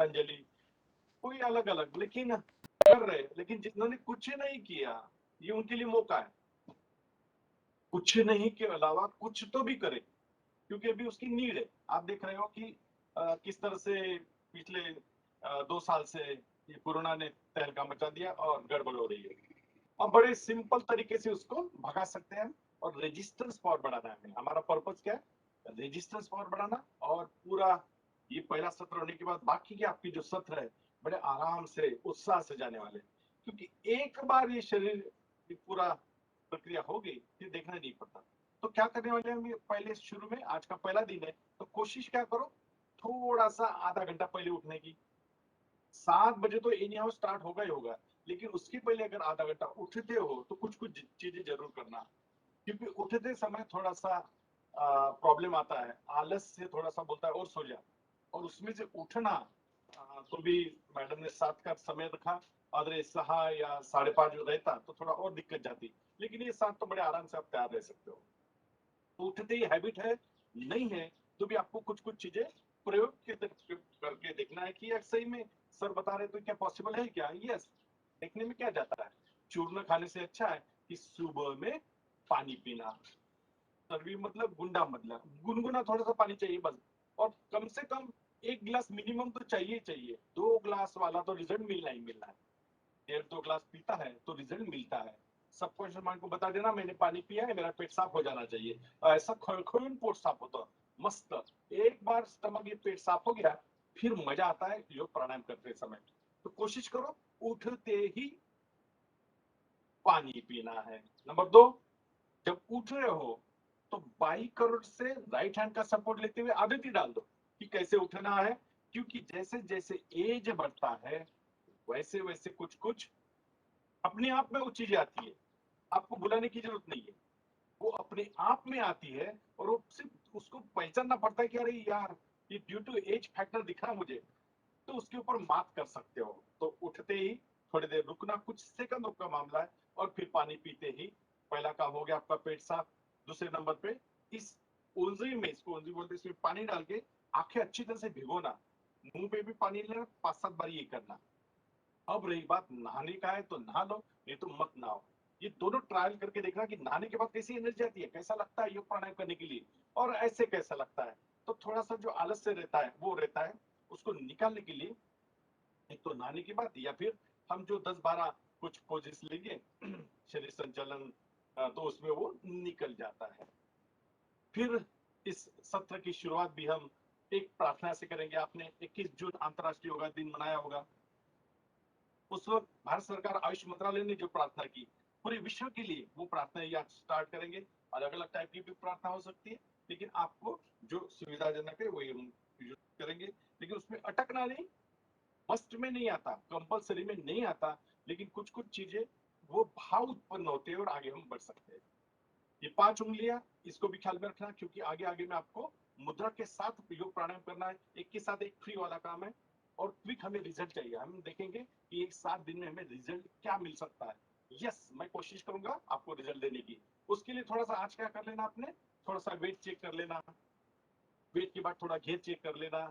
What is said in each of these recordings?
पतंजलि, कोई अलग अलग, लेकिन कर रहे। लेकिन जिन्होंने कुछ नहीं किया, ये उनके लिए मौका है, कुछ नहीं के अलावा कुछ तो भी करे, क्योंकि अभी उसकी नीड है। आप देख रहे हो कि किस तरह से पिछले 2 साल से ये कोरोना ने तहलका मचा दिया और गड़बड़ हो रही है। अब बड़े सिंपल तरीके से उसको भगा सकते हैं, और रेजिस्टेंस पावर बढ़ाना है हमें। हमारा पर्पज क्या है? रेजिस्टेंस पावर बढ़ाना। और पूरा ये पहला सत्र होने के बाद बाकी के आपकी जो सत्र है बड़े आराम से उत्साह से जाने वाले, क्योंकि एक बार ये शरीर की पूरा प्रक्रिया हो गई फिर देखना नहीं पड़ता। तो क्या करने वाले हैं हम पहले शुरू में, आज का पहला दिन है तो कोशिश क्या करो, थोड़ा सा आधा घंटा पहले उठने की। 7 बजे तो इन हाउस स्टार्ट होगा ही होगा, लेकिन उसके पहले अगर आधा घंटा उठते हो तो कुछ कुछ चीजें जरूर करना, क्योंकि उठते समय थोड़ा सा प्रॉब्लम आता है, आलस से थोड़ा सा बोलता है और सो जा, और उसमें से उठना तो भी मैडम ने 7 का समय रखा, अगर 6 या 5:30 रहता तो थोड़ा और दिक्कत जाती, लेकिन ये 7 तो बड़े आराम से आप तैयार रह सकते हो। तो उठते ही हैबिट है नहीं है तो भी आपको कुछ कुछ चीजें प्रयोग के करके देखना है कि यार सही में सर बता रहे तो क्या पॉसिबल है क्या। यस, देखने में क्या जाता है, चूर्ण खाने से अच्छा है कि सुबह में पानी पीना। सर्दी मतलब गुंडा मतलब गुनगुना थोड़ा सा पानी चाहिए बस, और कम से कम 1 गिलास मिनिमम तो चाहिए चाहिए। 2 गिलास वाला तो रिजल्ट मिलना ही मिलना है। 1.5-2 गिलास पीता है तो रिजल्ट मिलता है। सबकॉन्शियस माइंड को बता देना मैंने पानी पिया है, मेरा पेट साफ हो जाना चाहिए। ऐसा खोन पोट साफ होता मस्त। एक बार स्टमक ये पेट साफ हो गया फिर मजा आता है योग प्राणायाम करते समय। तो कोशिश करो उठते ही पानी पीना है। नंबर 2, जब उठ रहे हो तो बाई करोड़ से राइट हैंड का सपोर्ट लेते हुए आदत ही डाल दो कि कैसे उठना है, क्योंकि जैसे जैसे एज बढ़ता है वैसे वैसे कुछ कुछ अपने आप में वो चीजें आती है, आपको बुलाने की जरूरत नहीं है, वो अपने आप में आती है। और वो सिर्फ उसको पहचानना पड़ता है कि अरे यार ये ड्यू टू एज फैक्टर दिख रहा मुझे, तो उसके ऊपर मात कर सकते हो। तो उठते ही थोड़ी देर रुकना, कुछ सेकंडों का मामला है, और फिर पानी पीते ही पहला काम हो गया आपका पेट साफ। दूसरे नंबर पे इस उलझी में, इसको उलझी बोलते हैं, इसमें पानी डाल के आंखें अच्छी तरह से भिगोना, मुंह पे भी पानी लेना, 5-7 बार ये करना। अब रही बात नहाने का है तो नहा लो, नहीं तो मत नहाओ। ये दोनों ट्रायल करके देखना कि नहाने के बाद कैसी एनर्जी आती है, कैसा लगता है योग प्राणायाम करने के लिए, और ऐसे कैसा लगता है। तो थोड़ा सा जो आलस से रहता है वो रहता है, उसको निकालने के लिए एक तो नहाने की बात, या फिर हम जो 10-12 कुछ पोजेस लेंगे शरीर संचालन, तो उसमें वो निकल जाता है। फिर इस सत्र की शुरुआत भी हम एक प्रार्थना से करेंगे। आपने 21 जून अंतर्राष्ट्रीय योगा दिन मनाया होगा, उस वक्त भारत सरकार आयुष मंत्रालय ने जो प्रार्थना की पूरे विश्व के लिए, वो प्रार्थना आज स्टार्ट करेंगे। अलग अलग टाइप की भी प्रार्थना हो सकती है, लेकिन आपको जो सुविधाजनक है वही हम यूज करेंगे। लेकिन उसमें अटकना नहीं, मस्ट में नहीं आता, कंपलसरी में नहीं आता, लेकिन कुछ कुछ चीजें वो भाव उत्पन्न होते हैं और आगे हम बढ़ सकते हैं। ये 5 उंगलियां, इसको भी ख्याल में रखना, क्योंकि आगे आगे में आपको मुद्रा के साथ योग प्राणायाम करना है, एक के साथ एक फ्री वाला काम है। और क्विक हमें रिजल्ट चाहिए, हम देखेंगे कि एक 7 दिन में हमें रिजल्ट क्या मिल सकता है। यस, मैं कोशिश करूंगा आपको रिजल्ट देने की। उसके लिए थोड़ा सा आज क्या कर लेना, आपने थोड़ा सा वेट चेक कर लेना, वेट के बाद थोड़ा घेर चेक कर लेना,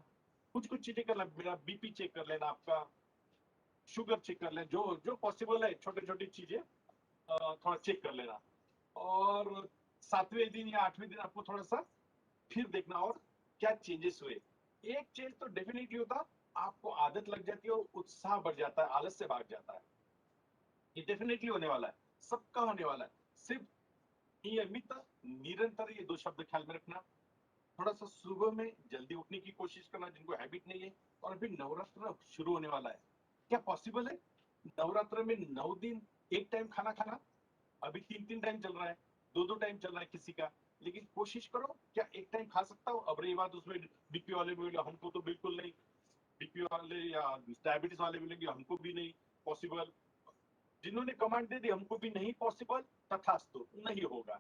कुछ कुछ चीजें करना, मेरा बीपी चेक कर लेना, आपका शुगर चेक कर लेना, जो जो पॉसिबल है छोटी छोटी चीजें थोड़ा चेक कर लेना। और 7वें दिन या 8वें दिन आपको थोड़ा सा फिर देखना और क्या चेंजेस हुए। एक चेंज तो डेफिनेटली होता, आपको आदत लग जाती है और उत्साह बढ़ जाता है, आलस से भाग जाता है। ये डेफिनेटली होने वाला है, सबका होने वाला है। सिर्फ नियमित निरंतर, ये 2 शब्द ख्याल में रखना। थोड़ा सा सुबह में जल्दी उठने की कोशिश करना जिनको हैबिट नहीं है। और अभी नवरात्र शुरू होने वाला है, क्या पॉसिबल है नवरात्र में 9 दिन एक टाइम खाना खाना? अभी 3-3 टाइम चल रहा है, 2-2 टाइम चल रहा है किसी का, लेकिन कोशिश करो क्या एक टाइम खा सकता हूँ। अब रही बात उसमें बीपी वाले बोले हमको तो बिल्कुल नहीं, बीपी वाले या डायबिटीज वाले बोलेंगे हमको भी नहीं पॉसिबल, जिन्होंने कमांड दे दी हमको भी नहीं पॉसिबल, तथास्तु, नहीं होगा,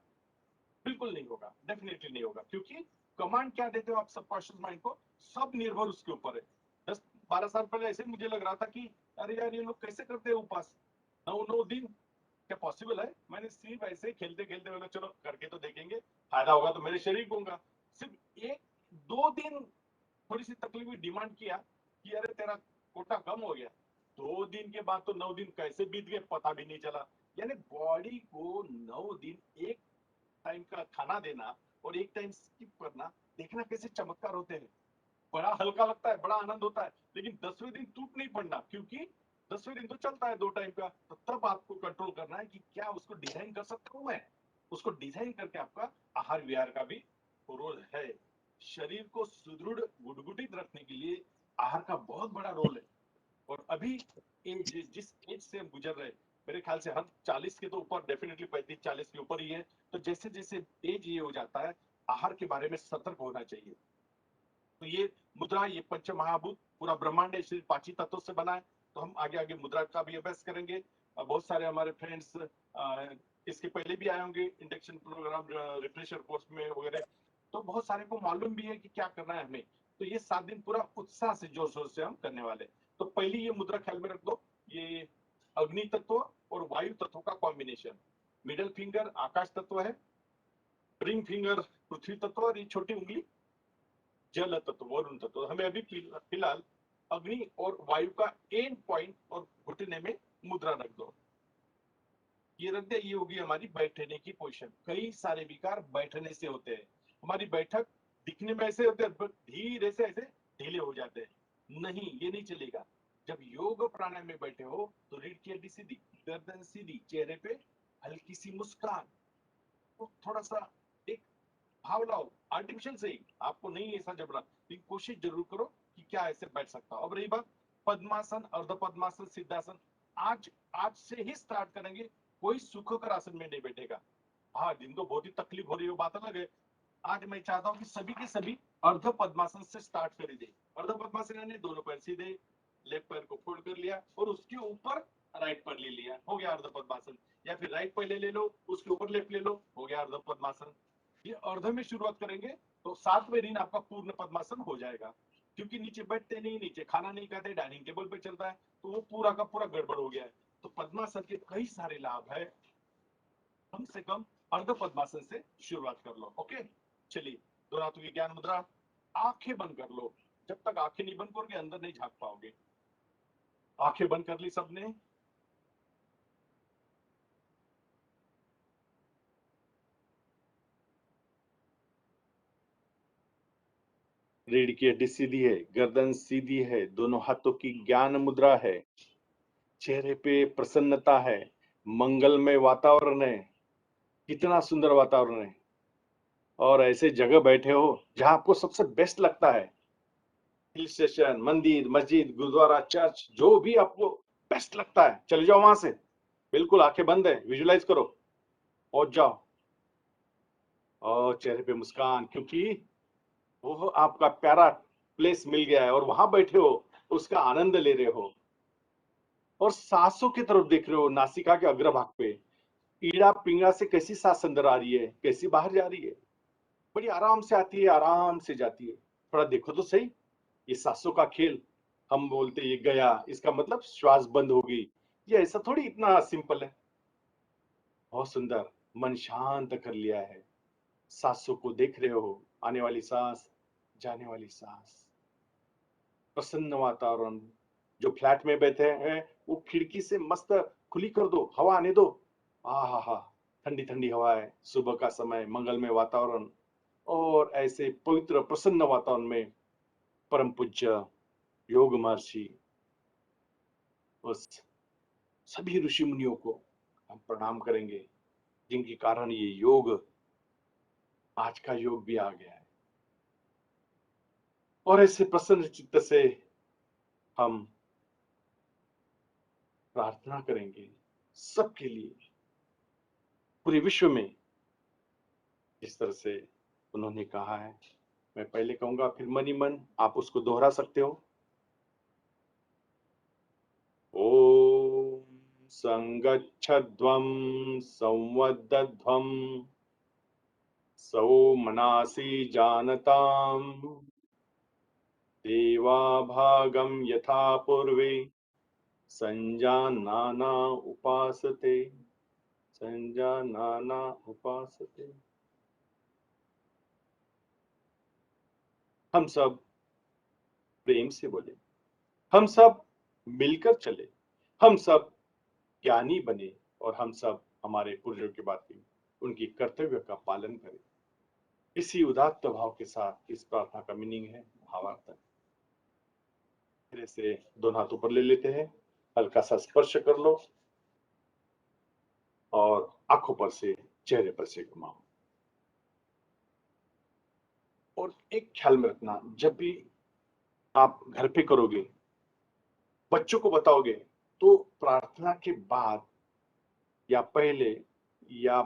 बिल्कुल नहीं होगा, डेफिनेटली नहीं होगा। क्योंकि कमांड क्या देते हो आप सबकॉन्शियस माइंड को, सब निर्भर उसके ऊपर है। 10-12 साल पहले ऐसे मुझे लग रहा था कि अरे यार ये लोग कैसे करते हैं उपास 9-9 दिन, क्या पॉसिबल है। मैंने सिर्फ ऐसे खेलते खेलते बोला चलो करके तो देखेंगे, फायदा होगा तो मेरे शरीर को होगा। सिर्फ 1-2 दिन थोड़ी सी तकलीफ डिमांड किया, कि अरे तेरा कोटा कम हो गया। 2 दिन के बाद तो 9 दिन कैसे बीत गए पता भी नहीं चला। यानी बॉडी को 9 दिन एक टाइम का खाना देना और एक टाइम स्किप करना, देखना कैसे चमत्कार होते हैं। बड़ा हल्का लगता है, बड़ा आनंद होता है, लेकिन 10वें दिन टूट नहीं पड़ना, क्योंकि 10वें दिन तो चलता है 2 टाइम का। तो तब आपको कंट्रोल करना है कि क्या उसको डिजाइन कर सकता हूं मैं। उसको डिजाइन करके आपका आहार विहार का भी रोल है। शरीर को सुदृढ़ गुटगुटित रखने के लिए आहार का बहुत बड़ा रोल है। और अभी एज, जिस एज से हम गुजर रहे हैं, मेरे ख्याल से हम 40 के तो ऊपर, डेफिनेटली 35-40 के ऊपर ही है। तो जैसे जैसे एज ये हो जाता है, आहार के बारे में सतर्क होना चाहिए। तो ये मुद्रा, ये पंच महाभूत, पूरा ब्रह्मांड शरीर 5 ही तत्वों से बना है। तो हम आगे आगे मुद्रा का भी अभ्यास करेंगे। बहुत सारे हमारे फ्रेंड्स इसके पहले भी आए होंगे इंडक्शन प्रोग्राम, रिफ्रेशर कोर्स में वगैरह। तो बहुत सारे को मालूम भी है कि क्या करना है हमें। तो ये 7 दिन पूरा उत्साह से, जोर शोर से हम करने वाले। तो पहली ये मुद्रा ख्याल में रख दो, ये अग्नि तत्व और वायु तत्व का कॉम्बिनेशन। मिडल फिंगर आकाश तत्व है, रिंग फिंगर पृथ्वी तत्व, और ये छोटी उंगली जल तत्व, वरुण तत्व। हमें अभी फिलहाल अग्नि और वायु का एंड पॉइंट और घुटने में मुद्रा रख दो। ये रख दे, ये होगी हमारी बैठने की पोजीशन। कई सारे विकार बैठने से होते हैं। हमारी बैठक दिखने में ऐसे होते हैं, धीरे से ऐसे ढीले हो जाते हैं। नहीं, ये नहीं चलेगा। जब योग प्राणायाम में बैठे हो तो रीढ़ की हड्डी सीधी, गर्दन सीधी, चेहरे पे हल्की सी मुस्कान, तो थोड़ा सा एक भाव लाओ। आर्टिफिशियल से ही, आपको नहीं ऐसा जबरा, लेकिन कोशिश जरूर करो कि क्या ऐसे बैठ सकता हूं। अब रही बात पद्मासन, अर्ध पद्मासन, सिद्धासन, आज आज से ही स्टार्ट करेंगे। कोई सुखकर आसन में नहीं बैठेगा। हाँ, जिनको बहुत ही तकलीफ हो रही है बात अलग है। आज मैं चाहता हूँ कि सभी के सभी अर्ध पद्मासन से स्टार्ट कर दे। अर्ध पद्मासन यानी दोनों पैर सीधे, लेफ्ट पैर को फोल्ड कर लिया और उसके ऊपर राइट पैर ले लिया, हो गया अर्ध पद्मासन। या फिर राइट पहले ले लो, उसके ऊपर लेफ्ट ले लो, हो गया अर्ध पद्मासन। ये अर्ध में शुरुआत करेंगे तो 7वें दिन आपका पूर्ण पद्मासन हो जाएगा। क्योंकि नीचे बैठते नहीं, नीचे खाना नहीं खाते, डाइनिंग टेबल पे चलता है, तो वो पूरा का पूरा गड़बड़ हो गया है। तो पद्मासन के कई सारे लाभ है। कम से कम अर्ध पद्मासन से शुरुआत कर लो। ओके, चलिए। दो धातु की ज्ञान मुद्रा, आंखें बंद कर लो। जब तक आंखें नहीं बंद करोगे अंदर नहीं झांक पाओगे। आंखें बंद कर ली सबने। रीढ़ की हड्डी सीधी है, गर्दन सीधी है, दोनों हाथों की ज्ञान मुद्रा है, चेहरे पे प्रसन्नता है, मंगलमय वातावरण है। कितना सुंदर वातावरण है। और ऐसे जगह बैठे हो जहां आपको सबसे बेस्ट लगता है, हिल स्टेशन, मंदिर, मस्जिद, गुरुद्वारा, चर्च, जो भी आपको बेस्ट लगता है, चले जाओ वहां से। बिल्कुल आंखें बंद है, विजुलाइज करो, पहुंच जाओ। और चेहरे पे मुस्कान, क्योंकि वो आपका प्यारा प्लेस मिल गया है और वहां बैठे हो, उसका आनंद ले रहे हो। और सांसों की तरफ देख रहे हो, नासिका के अग्रभाग पे ईड़ा पिंगला से कैसी सांस अंदर आ रही है, कैसी बाहर जा रही है। बड़ी आराम से आती है, आराम से जाती है। थोड़ा देखो तो सही, ये सांसों का खेल। हम बोलते ये गया, इसका मतलब श्वास बंद हो गई। ये ऐसा थोड़ी इतना सिंपल है। बहुत सुंदर। मन शांत कर लिया है, सांसों को देख रहे हो, आने वाली सांस, जाने वाली सांस। प्रसन्न वातावरण। जो फ्लैट में बैठे हैं वो खिड़की से मस्त खुली कर दो, हवा आने दो। आ हा हा, ठंडी ठंडी हवा है, सुबह का समय, मंगलमय वातावरण। और ऐसे पवित्र प्रसन्न वातावरण में परम पूज्य योग महर्षि, उस सभी ऋषि मुनियों को हम प्रणाम करेंगे, जिनके कारण ये योग, आज का योग भी आ गया है। और ऐसे प्रसन्न चित्त से हम प्रार्थना करेंगे सबके लिए, पूरे विश्व में। इस तरह से उन्होंने कहा है, मैं पहले कहूंगा फिर मन ही मन आप उसको दोहरा सकते हो। ओम संगच्छध्वं संवदध्वं सौमनासि जानताम् देवाभागं यथा पूर्वे संजानाना उपासते, संजानाना उपासते। हम सब प्रेम से बोले हम सब मिलकर चले, हम सब ज्ञानी बने और हम सब हमारे पूर्वजों की बात की उनकी कर्तव्य का पालन करें। इसी उदात्त भाव के साथ इस प्रार्थना का मीनिंग है भावार्थ। फिर से दोनों हाथ ऊपर ले लेते हैं, हल्का सा स्पर्श कर लो और आंखों पर से चेहरे पर से घुमाओ। और एक ख्याल में रखना, जब भी आप घर पे करोगे, बच्चों को बताओगे, तो प्रार्थना के बाद या पहले या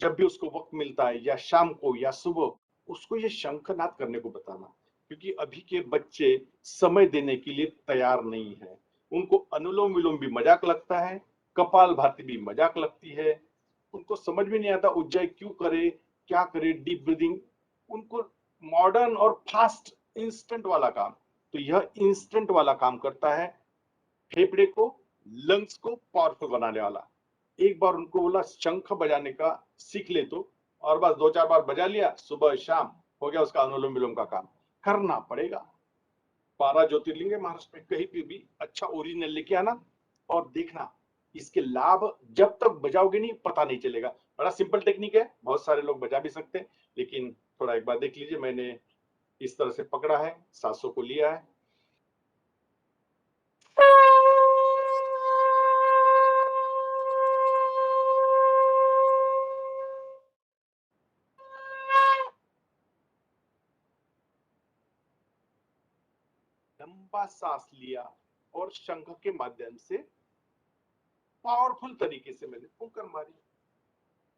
जब भी उसको वक्त मिलता है या शाम को या सुबह, उसको ये शंखनाद करने को बताना। क्योंकि अभी के बच्चे समय देने के लिए तैयार नहीं है। उनको अनुलोम विलोम भी मजाक लगता है, कपाल भाती भी मजाक लगती है। उनको समझ में नहीं आता उज्जय क्यों करे, क्या करे, डीप ब्रीदिंग। उनको मॉडर्न और फास्ट इंस्टेंट वाला काम, तो यह इंस्टेंट वाला काम करता है फेफड़े को, लंग्स को पावरफुल बनाने वाला। एक बार उनको बोला शंख बजाने का सीख ले तो, और बस 2-4 बार बजा लिया, सुबह शाम हो गया उसका अनुलोम विलोम का काम। करना पड़ेगा। 12 ज्योतिर्लिंग है महाराष्ट्र में, कहीं पे भी अच्छा ओरिजिनल लेके आना और देखना इसके लाभ। जब तक बजाओगे नहीं पता नहीं चलेगा। बड़ा सिंपल टेक्निक है, बहुत सारे लोग बजा भी सकते हैं, लेकिन थोड़ा एक बार देख लीजिए। मैंने इस तरह से पकड़ा है, सांसों को लिया है, लंबा सांस लिया और शंख के माध्यम से पावरफुल तरीके से मैंने फूंकर मारी।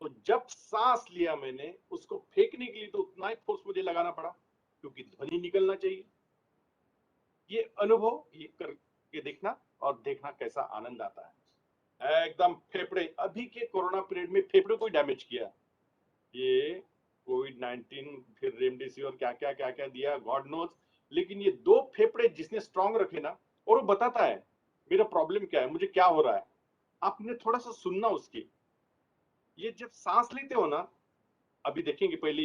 तो जब सांस लिया मैंने, उसको फेंकने के लिए तो उतना ही फोर्स मुझे लगाना पड़ा, क्योंकि ध्वनि निकलना चाहिए। ये अनुभव ये करके देखना और देखना कैसा आनंद आता है। एकदम फेफड़े, अभी के कोरोना पीरियड में फेफड़े को डैमेज किया ये कोविड-19, फिर रेमडेसिविर क्या क्या दिया गॉड नोज। लेकिन ये दो फेफड़े जिसने स्ट्रांग रखे ना, और वो बताता है मेरा प्रॉब्लम क्या है, मुझे क्या हो रहा है। आपने थोड़ा सा सुनना उसकी। ये जब सांस लेते हो ना, अभी देखेंगे पहले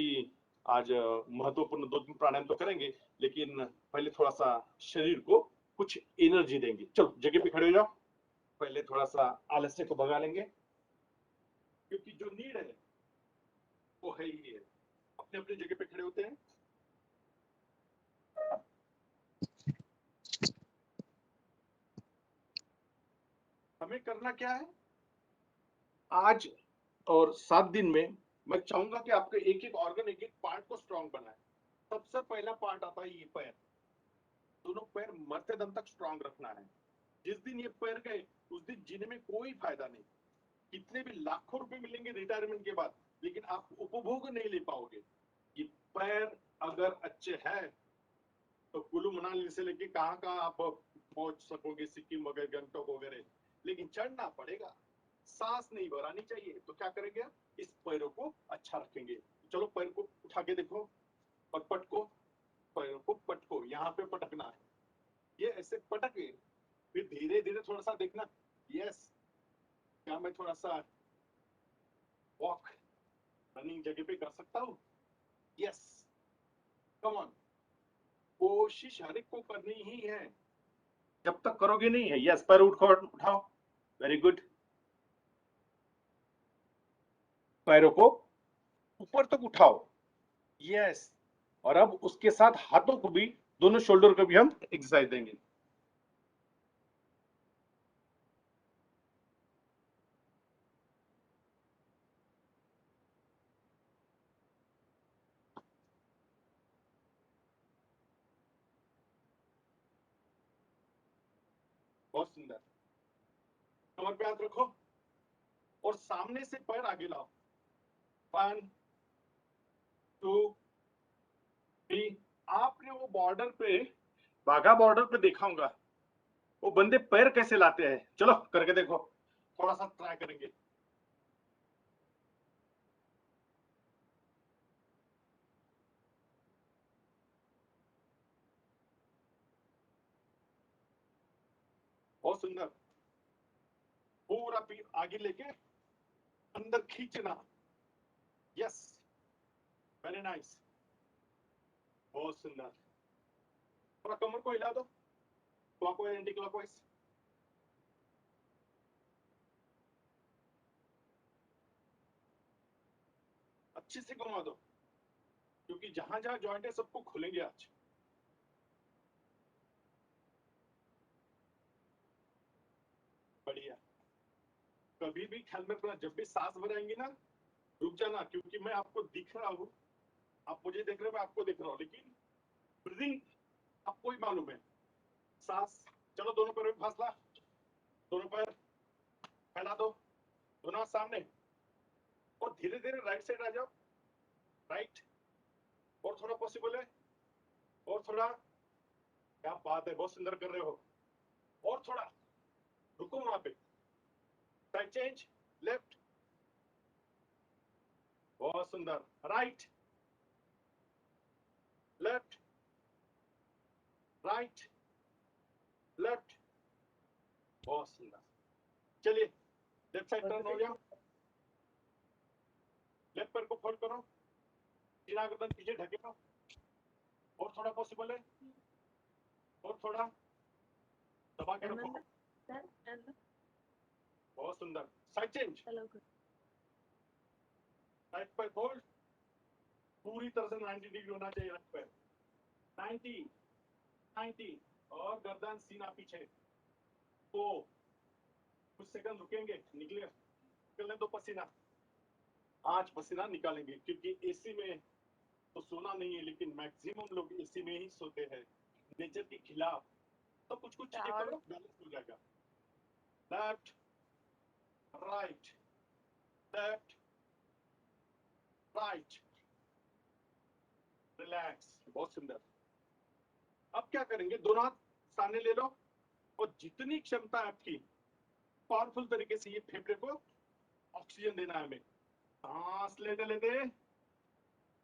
आज महत्वपूर्ण 2-3 प्राणायाम तो करेंगे, लेकिन पहले थोड़ा सा शरीर को कुछ एनर्जी देंगे। चलो जगह पे खड़े हो जाओ, पहले थोड़ा सा आलस्य को भगा लेंगे, क्योंकि जो नीड है वो है ही है। अपने अपने जगह पे खड़े होते हैं। हमें करना क्या है आज और 7 दिन में, मैं चाहूंगा कि आपके एक एक ऑर्गन, एक एक पार्ट को स्ट्रांग बनाए। सबसे पहला पार्ट आता है ये पैर। दोनों पैर मरते दम तक स्ट्रांग रखना है। जिस दिन ये पैर गए, उस दिन जीने में कोई फायदा नहीं। कितने भी लाखों रुपए मिलेंगे रिटायरमेंट के बाद, लेकिन आप उपभोग नहीं ले पाओगे। ये पैर अगर अच्छे हैं तो कुल्लू मनाली से लेके कहां कहां आप पहुंच सकोगे, सिक्किम वगैरह, गंगटोक वगैरह। लेकिन चढ़ना पड़ेगा, सांस नहीं भरानी चाहिए। तो क्या करेंगे, इस पैरों को अच्छा रखेंगे। चलो पैर को उठा के देखो और पटको, पैरों को पटको, यहाँ पे पटकना है। ये ऐसे पटके, फिर धीरे धीरे थोड़ा सा देखना, यस क्या मैं थोड़ा सा वॉक, रनिंग जगह पे कर सकता हूँ, यस कम ऑन। कोशिश हर एक को करनी ही है। जब तक करोगे नहीं है, यस पैर उठाओ, वेरी गुड। पैरों को ऊपर तक उठाओ, यस। और अब उसके साथ हाथों को भी, दोनों शोल्डर को भी हम एक्सरसाइज देंगे। बहुत सुंदर। कमर पे हाथ रखो और सामने से पैर आगे लाओ। 1 2 3। आपने वो बॉर्डर पे, बाघा बॉर्डर पे देखा होगा, वो बंदे पैर कैसे लाते हैं। चलो करके देखो, थोड़ा सा ट्राई करेंगे। बहुत सुंदर। पूरा पीठ आगे लेके अंदर खींचना, यस वेरी नाइस, बहुत सुंदर। थोड़ा कमर को हिला दो, क्लॉकवाइज एंटी क्लॉकवाइज। अच्छे से घुमा दो, क्योंकि जहां जहां जॉइंट है सबको खुलेंगे आज। बढ़िया। कभी भी ख्याल में रखना, जब भी सांस भराएंगे ना रुक जाना, क्योंकि मैं आपको दिख रहा हूँ, आप मुझे देख रहे हो, मैं आपको देख रहा हूँ, लेकिन ब्रीदिंग आपको ही मालूम है। सांस, चलो दोनों पैरों में फासला, दोनों पैर फैला दो, दोनों हाथ सामने, और धीरे धीरे राइट साइड आ जाओ। राइट, और थोड़ा पॉसिबल है, और थोड़ा, क्या बात है, बहुत सुंदर कर रहे हो, और थोड़ा, रुको वहां पे, साइड चेंज, लेफ्ट, बहुत सुंदर, राइट, लेफ्ट, राइट, लेफ्ट, बहुत सुंदर। चलिए लेफ्ट साइड टर्न हो जाओ, लेफ्ट पैर को फोल्ड करो, सीधा गर्दन पीछे ढके लो, और थोड़ा पॉसिबल है, और थोड़ा दबा के रखो, बहुत सुंदर। साइड चेंज, राइट पैर फोल्ड, पूरी तरह से 90 डिग्री होना चाहिए राइट पैर, 90 90, और गर्दन सीना पीछे। तो कुछ सेकंड रुकेंगे, निकलने दो पसीना, आज पसीना निकालेंगे, क्योंकि एसी में तो सोना नहीं है, लेकिन मैक्सिमम लोग एसी में ही सोते हैं, नेचर के खिलाफ। तो कुछ कुछ चीजें करो, बैलेंस हो जाएगा। Left right, left right, relax, बहुत सुंदर। अब क्या करेंगे, दोनों हाथ सामने ले लो, और जितनी क्षमता है आपकी, पावरफुल तरीके से ये फेफड़े को ऑक्सीजन देना है हमें। सांस लेते लेते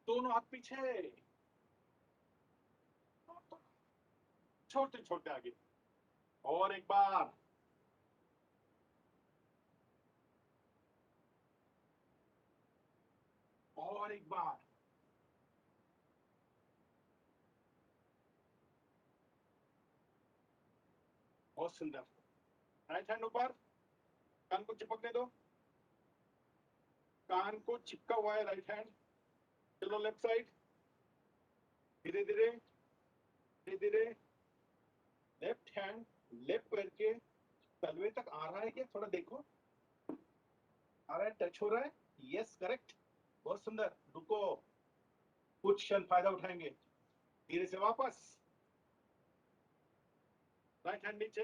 दोनों हाथ पीछे, छोटे छोटे आगे, और एक बार, और एक बार, बहुत सुंदर। राइट हैंड ऊपर, कान को चिपकने दो, कान को चिपका हुआ है राइट हैंड। चलो लेफ्ट साइड, धीरे धीरे धीरे धीरे, लेफ्ट हैंड लेफ्ट पैर के तलवे तक आ रहा है क्या, थोड़ा देखो, आ रहा है, टच हो रहा है, यस करेक्ट, बहुत सुंदर। रुको, कुछ क्षण फायदा उठाएंगे, धीरे से वापस, राइट हैंड नीचे,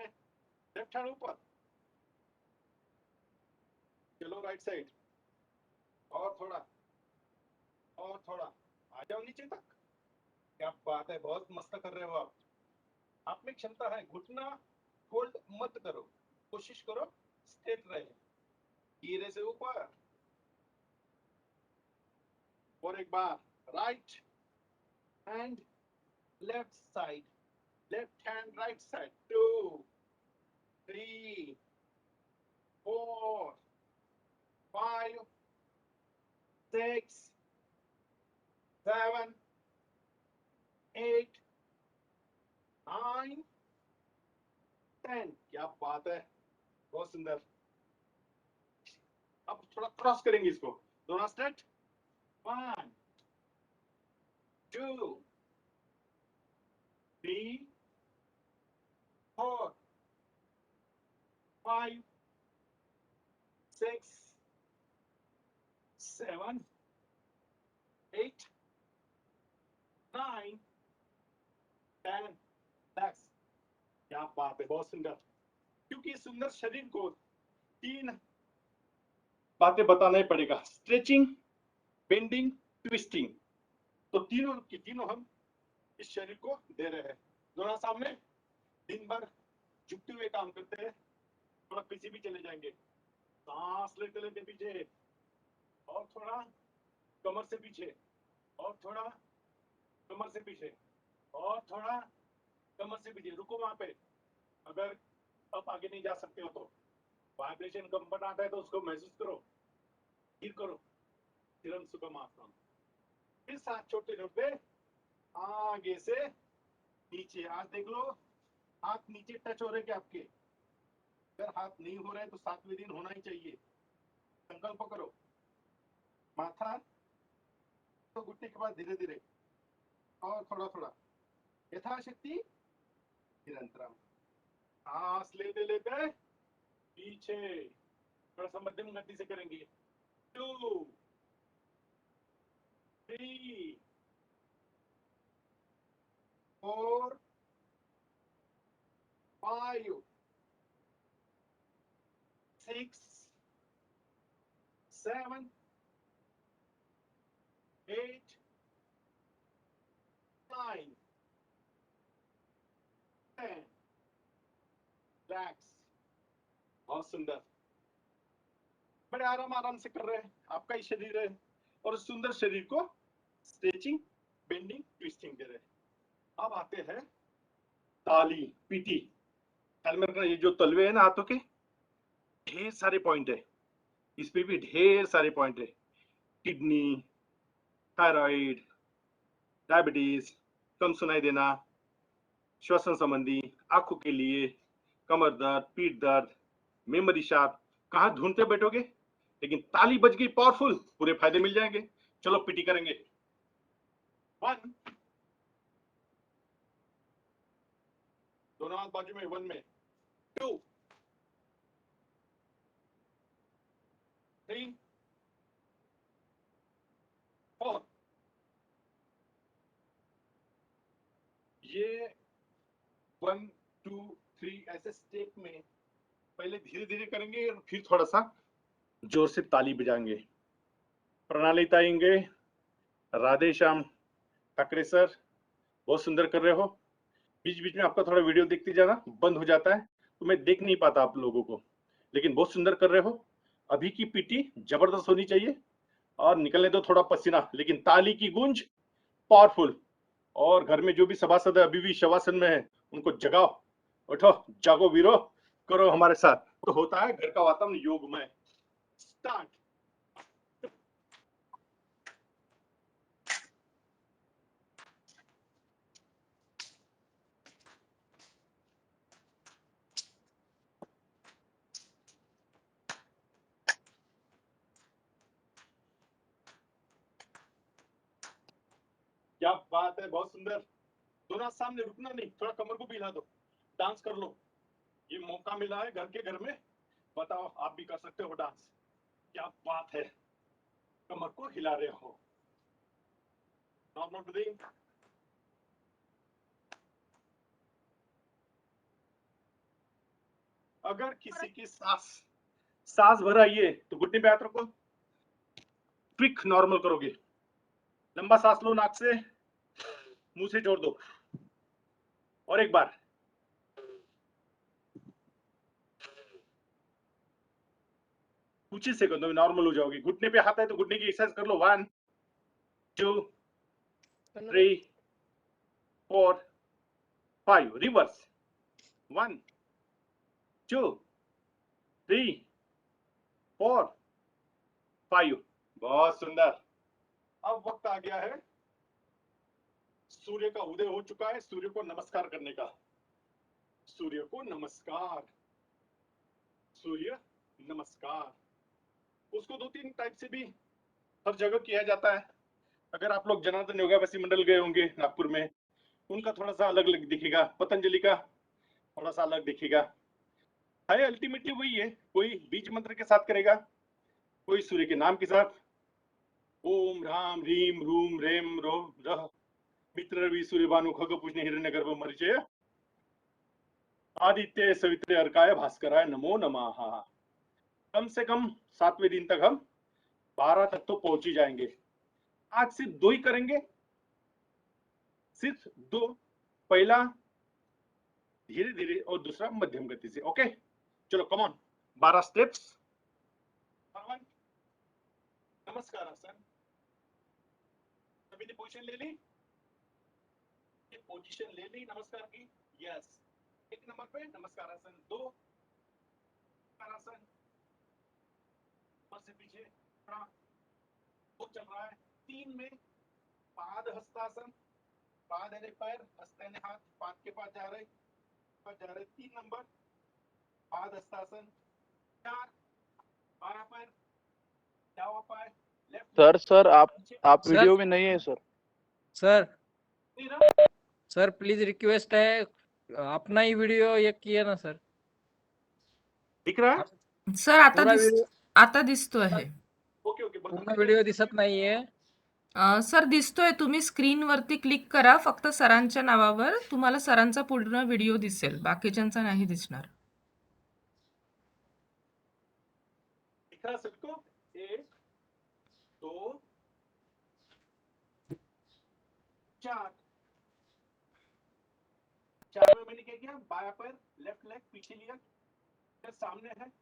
लेफ्ट हैंड ऊपर, चलो राइट साइड, और थोड़ा, और थोड़ा, आ जाओ नीचे तक, क्या बात है, बहुत मस्त कर रहे हो आप में क्षमता है। घुटना फोल्ड मत करो, कोशिश करो स्ट्रेट रहे, धीरे से ऊपर, और एक बार, right hand left side, left hand right side, 2 3 4 5 6 7 8 9 10, क्या बात है, बहुत सुंदर। अब थोड़ा क्रॉस करेंगे इसको, दोनों स्ट्रेट, 1 2 3 4 5 6 7 8 9 10, 10, क्या बात है, बहुत सुंदर। क्योंकि इस सुंदर शरीर को 3 बातें बताना ही पड़ेगा, स्ट्रेचिंग, बेंडिंग, ट्विस्टिंग, तो तीनों की तीनों हम इस शरीर को दे रहे हैं। दोनों सामने, दिन भर झुकते हुए काम करते हैं, थोड़ा पीछे भी चले जाएंगे, सांस लेते लेते पीछे, और थोड़ा कमर से पीछे, और थोड़ा कमर से पीछे, और थोड़ा कमर से पीछे, रुको वहां पे। अगर अब आगे नहीं जा सकते हो तो वाइब्रेशन कंपन आता है तो उसको महसूस करो, फिर करो तिरन सुगम आसन, फिर साथ छोटे छोटे आगे से नीचे, आज देख लो हाथ नीचे टच हो रहे क्या आपके? अगर हाथ नहीं हो रहे तो 7वें दिन होना ही चाहिए। संकल्प करो। माथा तो घुटने के बाद धीरे धीरे और थोड़ा थोड़ा यथाशक्ति निरंतरम। सांस लेते लेते पीछे थोड़ा सा मध्यम गति से करेंगे। 2 3 4 5 6 7 8 9 10। रिलैक्स। बहुत सुंदर। बड़े आराम आराम से कर रहे हैं, आपका ही शरीर है और उस सुंदर शरीर को स्ट्रेचिंग, बेंडिंग, ट्विस्टिंग दे रहे हैं। अब आते हैं ताली, पीटी। ख्याल में रखना, ये जो तलवे है ना हाथों के, ढेर सारे पॉइंट है, इस पे भी ढेर सारे पॉइंट है। किडनी, थायराइड, डायबिटीज, कम सुनाई देना, श्वसन संबंधी, आंखों के लिए, कमर दर्द, पीठ दर्द, मेमोरी शार्प, कहाँ ढूंढते बैठोगे? लेकिन ताली बज गई पावरफुल, पूरे फायदे मिल जाएंगे। चलो पीटी करेंगे। 1, दोनों हाथ बाजू में, 1 में, 2 3 4। ये 1 2 3 ऐसे स्टेप में पहले धीरे धीरे करेंगे और फिर थोड़ा सा जोर से ताली बजाएंगे। प्रणाली ताएंगे। राधे श्याम ठाकरे सर, बहुत सुंदर कर रहे हो। बीच बीच में आपका थोड़ा वीडियो देखते जाना, बंद हो जाता है तो मैं देख नहीं पाता आप लोगों को, लेकिन बहुत सुंदर कर रहे हो। अभी की पीटी जबरदस्त होनी चाहिए और निकलने दो थोड़ा पसीना, लेकिन ताली की गूंज पावरफुल। और घर में जो भी सभासद है अभी भी शवासन में है, उनको जगाओ, उठो, जागो वीरो, करो हमारे साथ, तो होता है घर का वातावरण योगमय। स्टार्ट। क्या बात है, बहुत सुंदर। दोनों सामने, रुकना नहीं, थोड़ा कमर को भी हिला दो, डांस कर लो। ये मौका मिला है घर के घर में, बताओ आप भी कर सकते हो डांस। क्या बात है, कमर को हिला रहे हो। Normal breathing. अगर किसी की सांस सांस भर आई है तो घुटने पे हाथ रखो, क्विक नॉर्मल करोगे। लंबा सांस लो नाक से, मुंह से छोड़ दो, और एक बार। कुछ ही सेकंडों में नॉर्मल हो जाओगे। घुटने पे हाथ है तो घुटने की एक्सरसाइज कर लो। 1 2 3 4 5, रिवर्स। 1 2 3 4 5। बहुत सुंदर। अब वक्त आ गया है, सूर्य का उदय हो चुका है, सूर्य को नमस्कार करने का। सूर्य को नमस्कार, सूर्य नमस्कार। उसको 2-3 टाइप से भी हर जगह किया जाता है। अगर आप लोग जनार्दन योगावसी मंडल गए होंगे नागपुर में, उनका थोड़ा सा अलग अलग दिखेगा, पतंजलि का थोड़ा सा अलग दिखेगा। है अल्टीमेटली वही है, कोई बीज मंत्र के साथ करेगा, कोई सूर्य के नाम के साथ, ओम राम रीम रूम रेम रो रह मित्र रवि सूर्य भानु खग पुष्ण हिरण्य गर्भ मरिचय आदित्य सवित्रे अर्काय भास्कराय नमो नमः। कम से कम 7वें दिन तक हम 12 तक तो पहुंच ही जाएंगे। आज सिर्फ 2 ही करेंगे, सिर्फ 2। पहला धीरे धीरे और दूसरा मध्यम गति से। ओके, चलो कम ऑन। 12 स्टेप्स। नमस्कार आसन, सभी ने पोजीशन ले ली, पोजीशन ले ली नमस्कार की। यस, 1 नंबर पे नमस्कार आसन, 2 आसन, ऊपर से पीछे खड़ा, 2 चल रहा है, 3 में पाद हस्तासन, पाद यानी पैर, हस्त यानी हाथ, पाद के पास जा रहे, पास जा रहे 3 नंबर पाद हस्तासन, 4 बायां पैर दावा पैर लेफ्ट सर आप सर वीडियो में नहीं है sir. Sir left sir please request है, अपना ही व्हिडिओ एक किया ना सर. दिख रहा है सर पूरा व्हिडिओ आता दिसतोय हे. ओके ओके पूर्ण व्हिडिओ दिसत नाहीये. सर दिसतोय, तुम्ही स्क्रीनवरती क्लिक करा फक्त सरांच्या नावावर, तुम्हाला सरांचा पूर्ण व्हिडिओ दिसेल, बाकीच्यांचा नाही दिसणार. दिख रहा है सबको 1 2 4 4 में मैंने क्या किया बायां पैर लेफ्ट लेग पीछे लिया फिर सामने है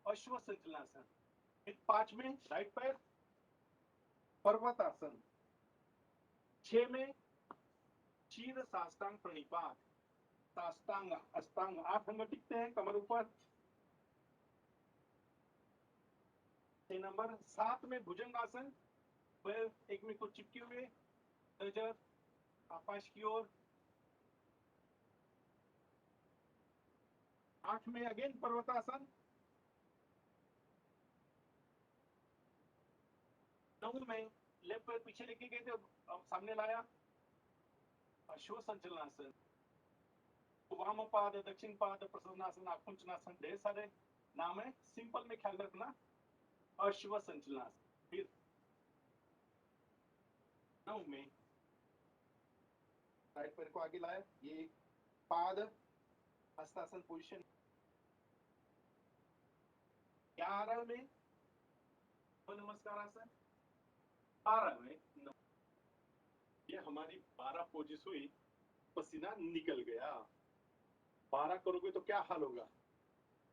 अश्व संचलनासन, फिर 5 में राइट पैर पर्वतासन, 6 में शीर साष्टांग प्रणिपात साष्टांग अष्टांग 8 अंग टिकते हैं कमर ऊपर। 6 नंबर 7 में भुजंगासन, पैर एक में को चिपके हुए नजर आकाश की ओर। 8 में अगेन पर्वतासन। 9 में लेफ्ट पैर पीछे लेके गए थे अब सामने लाया अश्व संचलनासन, वाम पाद दक्षिण पाद प्रसन्नासन आकुंचनासन, ढेर सारे नाम है, सिंपल में ख्याल रखना अश्व संचलनासन। फिर 9 में राइट पैर को आगे लाया, ये पाद हस्तासन पोजीशन। 11 में नमस्कार आसन। 12 में ये हमारी 12 पोजिस हुई, पसीना निकल गया। 12 करोगे तो क्या हाल होगा,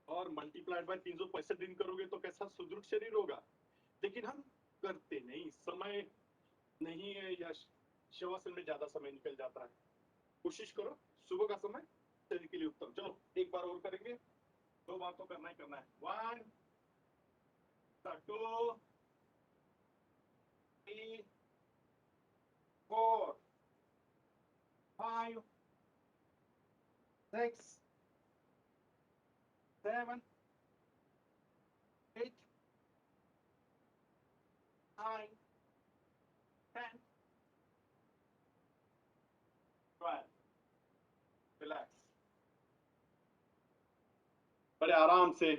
और मल्टीप्लाइड बाय 365 दिन करोगे तो कैसा सुदृढ़ शरीर होगा। लेकिन हम करते नहीं, समय नहीं है या शवासन में ज्यादा समय निकल जाता है। कोशिश करो सुबह का समय शरीर के लिए उत्तम। चलो एक बार और करेंगे, 2 बार तो करना ही करना है। 1 2 3 4 5 6 7 8 9 10 12 रिलैक्स, बड़े आराम से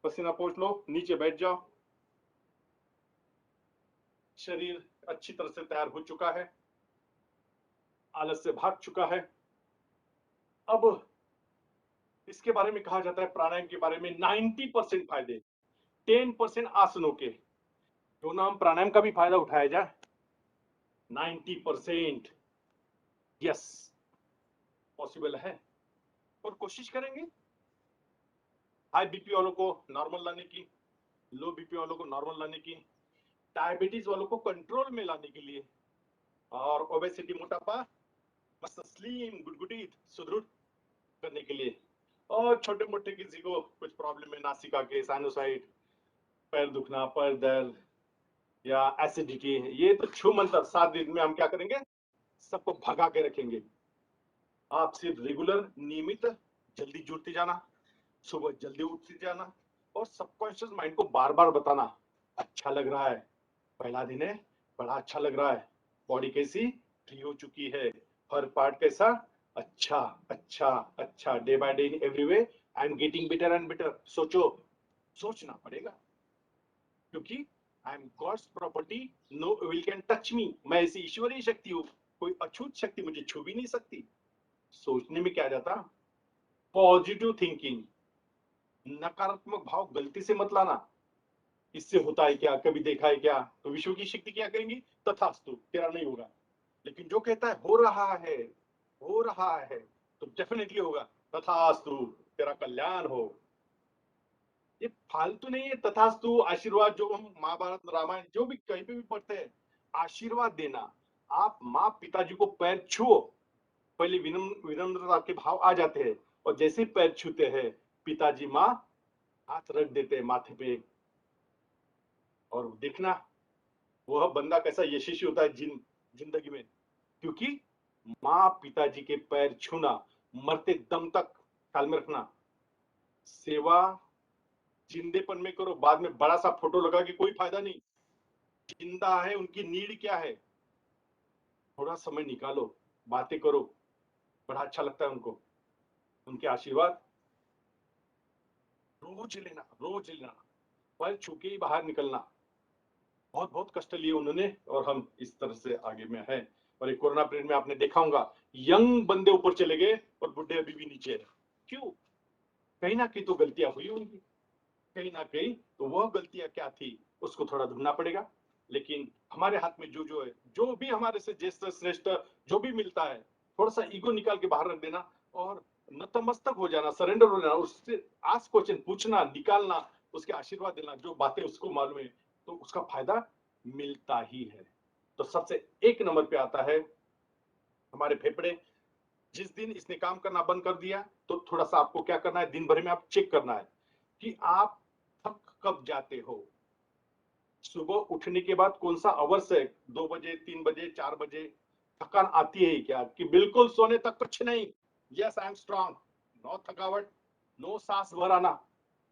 पसीना पोंछ लो, नीचे बैठ जाओ। शरीर अच्छी तरह से तैयार हो चुका है, आलस से भाग चुका है। अब इसके बारे में कहा जाता है, प्राणायाम के बारे में 90% फायदे 10% आसनों के, जो नाम प्राणायाम का भी फायदा उठाया जाए 90% यस पॉसिबल है। और कोशिश करेंगे हाई बीपी वालों को नॉर्मल लाने की, लो बीपी वालों को नॉर्मल लाने की, डायबिटीज वालों को कंट्रोल में लाने के लिए, और ओबेसिटी मोटापा मस्त स्लिम गुडगुडी सुदृढ़ करने के लिए, और छोटे मोटे किसी को कुछ प्रॉब्लम है नासिका के साइनोसाइड, पैर दुखना, पैर दर्द या एसिडिटी, ये तो छू मंत्र 7 दिन में हम क्या करेंगे, सबको भगा के रखेंगे। आप सिर्फ रेगुलर नियमित जल्दी जुड़ते जाना, सुबह जल्दी उठते जाना, और सबकॉन्शियस माइंड को बार बार बताना अच्छा लग रहा है, पहला दिन है, बड़ा अच्छा लग रहा है, बॉडी कैसी फ्री हो चुकी है, हर पार्ट कैसा अच्छा अच्छा अच्छा, day by day in every way I am getting better and better. सोचो, सोचना पड़ेगा, क्योंकि I am God's property, no will can touch me, मैं ऐसी ईश्वरीय शक्ति हूँ, कोई अछूत शक्ति मुझे छू भी नहीं सकती। सोचने में क्या जाता, पॉजिटिव थिंकिंग, नकारात्मक भाव गलती से मत लाना, इससे होता है क्या, कभी देखा है क्या, तो विश्व की शक्ति क्या करेंगी, तथास्तु तेरा नहीं होगा। लेकिन जो कहता है हो रहा है, हो रहा है, तो डेफिनेटली होगा, तथास्तु तेरा कल्याण हो। ये फालतू नहीं है तथास्तु आशीर्वाद, जो हम महाभारत रामायण जो भी कहीं पे भी पढ़ते हैं, आशीर्वाद देना। आप माँ पिताजी को पैर छुओ, पहले विनम्रता के भाव आ जाते हैं, और जैसे पैर छूते हैं पिताजी माँ हाथ रख देते हैं माथे पे, और देखना वह बंदा कैसा यशस्वी होता है जिंदगी में, क्योंकि माँ पिताजी के पैर छूना मरते दम तक ख्याल में रखना, सेवा जिंदेपन में करो, बाद में बड़ा सा फोटो लगा के कोई फायदा नहीं। जिंदा है, उनकी नीड क्या है, थोड़ा समय निकालो, बातें करो, बड़ा अच्छा लगता है उनको, उनके आशीर्वाद रोज लेना, रोज लेना, पर छूके ही बाहर निकलना। बहुत बहुत कष्ट लिए उन्होंने और हम इस तरह से आगे में है। और ये कोरोना पीरियड में आपने देखा होगा, यंग बंदे ऊपर चले गए और बुढ़े अभी भी नीचे है। क्यों? कहीं ना कहीं तो गलतियां हुई उनकी, कहीं ना कहीं तो वह गलतियां क्या थी उसको थोड़ा ढूंढना पड़ेगा। लेकिन हमारे हाथ में जो जो है, जो भी हमारे से ज्येष्ठ श्रेष्ठ जो भी मिलता है, थोड़ा सा ईगो निकाल के बाहर रख देना और नतमस्तक हो जाना, सरेंडर हो जाना, उससे आस्क क्वेश्चन पूछना, निकालना, उसके आशीर्वाद देना, जो बातें उसको मालूम है तो उसका फायदा मिलता ही है। तो सबसे एक नंबर पे आता है हमारे फेफड़े। जिस दिन इसने काम करना बंद कर दिया तो थोड़ा सा आपको क्या करना है, दिन भर में आप चेक करना है कि आप थक कब जाते हो। सुबह उठने के बाद कौन सा अवर्स है, 2 बजे, 3 बजे, 4 बजे थकान आती है क्या, कि बिल्कुल सोने तक कुछ नहीं, yes I am strong, no थकावट, नो सांस भर आना,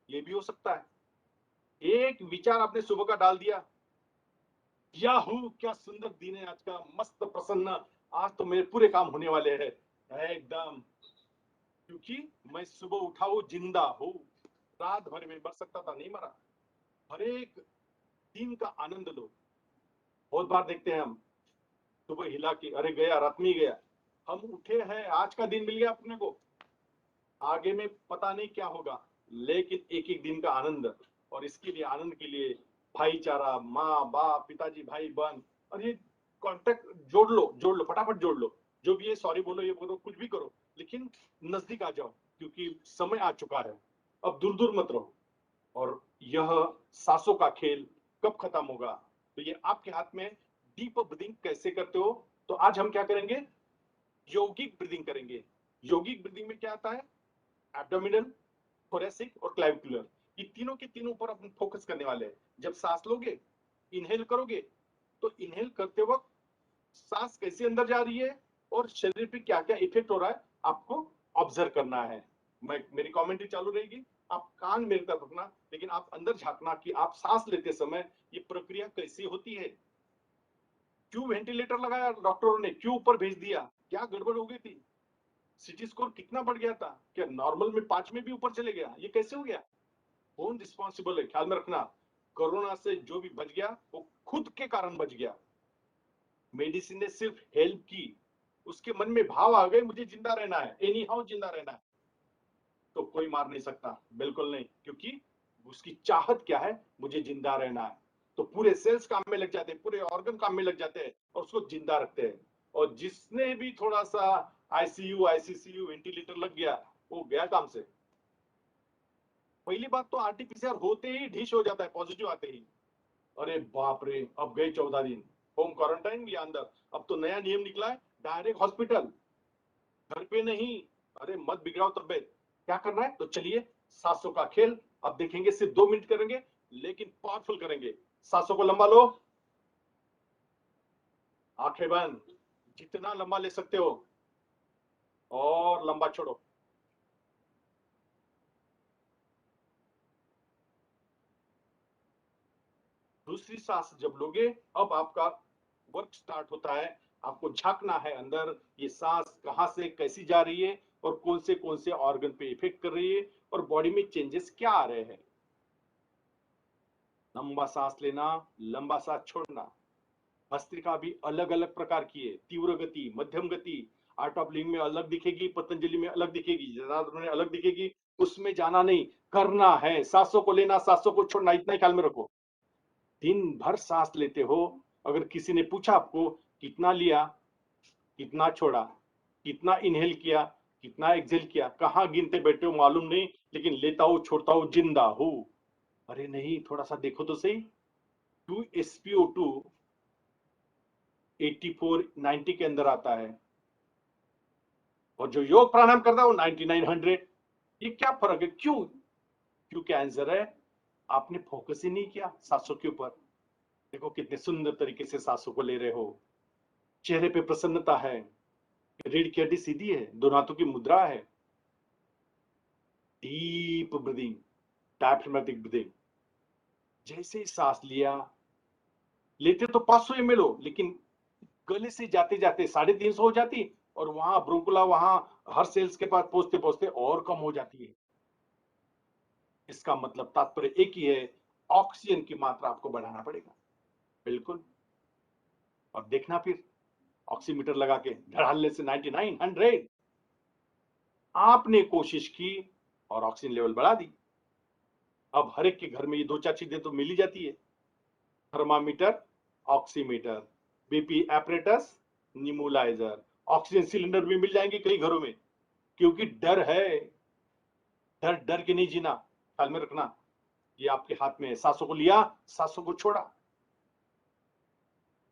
ये भी हो सकता है। एक विचार आपने सुबह का डाल दिया, याहू क्या सुंदर दिन है आज का, मस्त प्रसन्न, आज तो मेरे पूरे काम होने वाले हैं एकदम, क्योंकि मैं सुबह उठा हूं, जिंदा हूं। रात भर में मर सकता था, नहीं मरा। हर एक दिन का आनंद लो। बहुत बार देखते हैं हम, सुबह हिला के अरे गया, रात में ही गया, हम उठे हैं, आज का दिन मिल गया अपने को, आगे में पता नहीं क्या होगा, लेकिन एक एक दिन का आनंद। और इसके लिए, आनंद के लिए भाईचारा, माँ बाप, पिताजी, भाई बहन, और ये कॉन्टेक्ट जोड़ लो, जोड़ लो, फटाफट जोड़ लो। जो भी है, सॉरी बोलो, ये बोलो, कुछ भी करो, लेकिन नजदीक आ जाओ, क्योंकि समय आ चुका है। अब दूर दूर मत रहो। और यह सांसों का खेल कब खत्म होगा, तो ये आपके हाथ में। डीप ब्रीदिंग कैसे करते हो, तो आज हम क्या करेंगे, यौगिक ब्रीदिंग करेंगे। यौगिक ब्रीदिंग में क्या आता है, एब्डोमिनल, थोरेसिक और क्लैविकुलर, ये तीनों के तीनों ऊपर अपन फोकस करने वाले हैं। जब सांस लोगे, इनहेल करोगे, तो इनहेल करते वक्त सांस कैसे अंदर जा रही है और शरीर पे क्या क्या इफेक्ट हो रहा है, आपको ऑब्जर्व करना है। मेरी कमेंट्री चालू रहेगी, आप कान मेरी तरफ रखना, लेकिन आप अंदर झांकना कि आप सांस लेते समय ये प्रक्रिया कैसी होती है। क्यों वेंटिलेटर लगाया डॉक्टरों ने, क्यों ऊपर भेज दिया, क्या गड़बड़ हो गई थी, सिटी स्कोर कितना बढ़ गया था, क्या नॉर्मल में 5 में भी ऊपर चले गया, ये कैसे हो गया, कौन रिस्पॉन्सिबल है। ख्याल में रखना, कोरोना से जो भी बच गया वो खुद के कारण बच गया। मेडिसिन ने सिर्फ हेल्प की, उसके मन में भाव आ गए मुझे जिंदा रहना है, एनी हाउ जिंदा रहना है, तो कोई मार नहीं सकता, बिल्कुल नहीं, क्योंकि उसकी चाहत क्या है, मुझे जिंदा रहना है। तो पूरे सेल्स काम में लग जाते हैं, पूरे ऑर्गन काम में लग जाते हैं और उसको जिंदा रखते हैं। और जिसने भी थोड़ा सा आईसीयू, आईसीसीयू, वेंटिलेटर लग गया, वो गया काम से। पहली बात तो आरटीपीसीआर होते ही ढीश हो जाता है, पॉजिटिव आते ही, अरे बाप रे, अब गए 14 दिन होम क्वारंटाइन या अंदर। अब तो नया नियम निकला है, डायरेक्ट हॉस्पिटल, घर पे नहीं। अरे मत बिगड़ाओ तबियत, क्या करना है, तो चलिए सांसों का खेल अब देखेंगे, सिर्फ 2 मिनट करेंगे, लेकिन पावरफुल करेंगे। सांसों को लंबा लो, आंखें बंद, जितना लंबा ले सकते हो, और लंबा छोड़ो। दूसरी सांस जब लोगे, अब आपका वर्क स्टार्ट होता है, आपको झांकना है अंदर, ये सांस कहां से कैसी जा रही है और कौन से ऑर्गन पे इफेक्ट कर रही है और बॉडी में चेंजेस क्या आ रहे हैं। लंबा सांस लेना, लंबा सांस छोड़ना। भस्त्रिका भी अलग अलग प्रकार की है, तीव्र गति, मध्यम गति। आर्ट ऑफ लिविंग में अलग दिखेगी, पतंजलि में अलग दिखेगी, जनार्दन में अलग दिखेगी, उसमें जाना नहीं, करना है। सांसों को लेना, सांसों को छोड़ना, इतना ही ख्याल में रखो। दिन भर सांस लेते हो, अगर किसी ने पूछा आपको कितना लिया, कितना छोड़ा, कितना इनहेल किया, कितना एक्सहेल किया, कहां गिनते बैठे हो मालूम नहीं, लेकिन लेता हूं, छोड़ता हूं, जिंदा हूं। अरे नहीं, थोड़ा सा देखो तो सही। 2 SpO2 84 90 के अंदर आता है, और जो योग प्राणायाम करता है वो 99 100। ये क्या फर्क है, क्यों? क्योंकि आंसर है, आपने फोकस ही नहीं किया सांसों के ऊपर। देखो कितने सुंदर तरीके से सांसों को ले रहे हो, चेहरे पे प्रसन्नता है, रीढ़ की हड्डी सीधी है, दोनों हाथों की मुद्रा है, डीप ब्रीदिंग, डायफ्रामेटिक ब्रीदिंग। जैसे ही सांस लिया, लेते तो 500 ml हो, लेकिन गले से जाते जाते 350 हो जाती, और वहां ब्रोंकुला, वहां हर सेल्स के पास पहुंचते पहुंचते और कम हो जाती है। इसका मतलब तात्पर्य एक ही है, ऑक्सीजन की मात्रा आपको बढ़ाना पड़ेगा। बिल्कुल। और देखना फिर ऑक्सीमीटर लगा के धड़ाल्ले से 99, 100 आपने कोशिश की और ऑक्सीजन लेवल बढ़ा दी। अब हर एक के घर में ये 2-4 चीजें तो मिल ही जाती है, thermometer, oximeter, BP apparatus, nebulizer, oxygen cylinder भी मिल जाएंगे कई घरों में, क्योंकि डर है। डर डर के नहीं जीना, ख्याल में रखना। ये आपके हाथ में है, सांसों को लिया, सांसों को छोड़ा।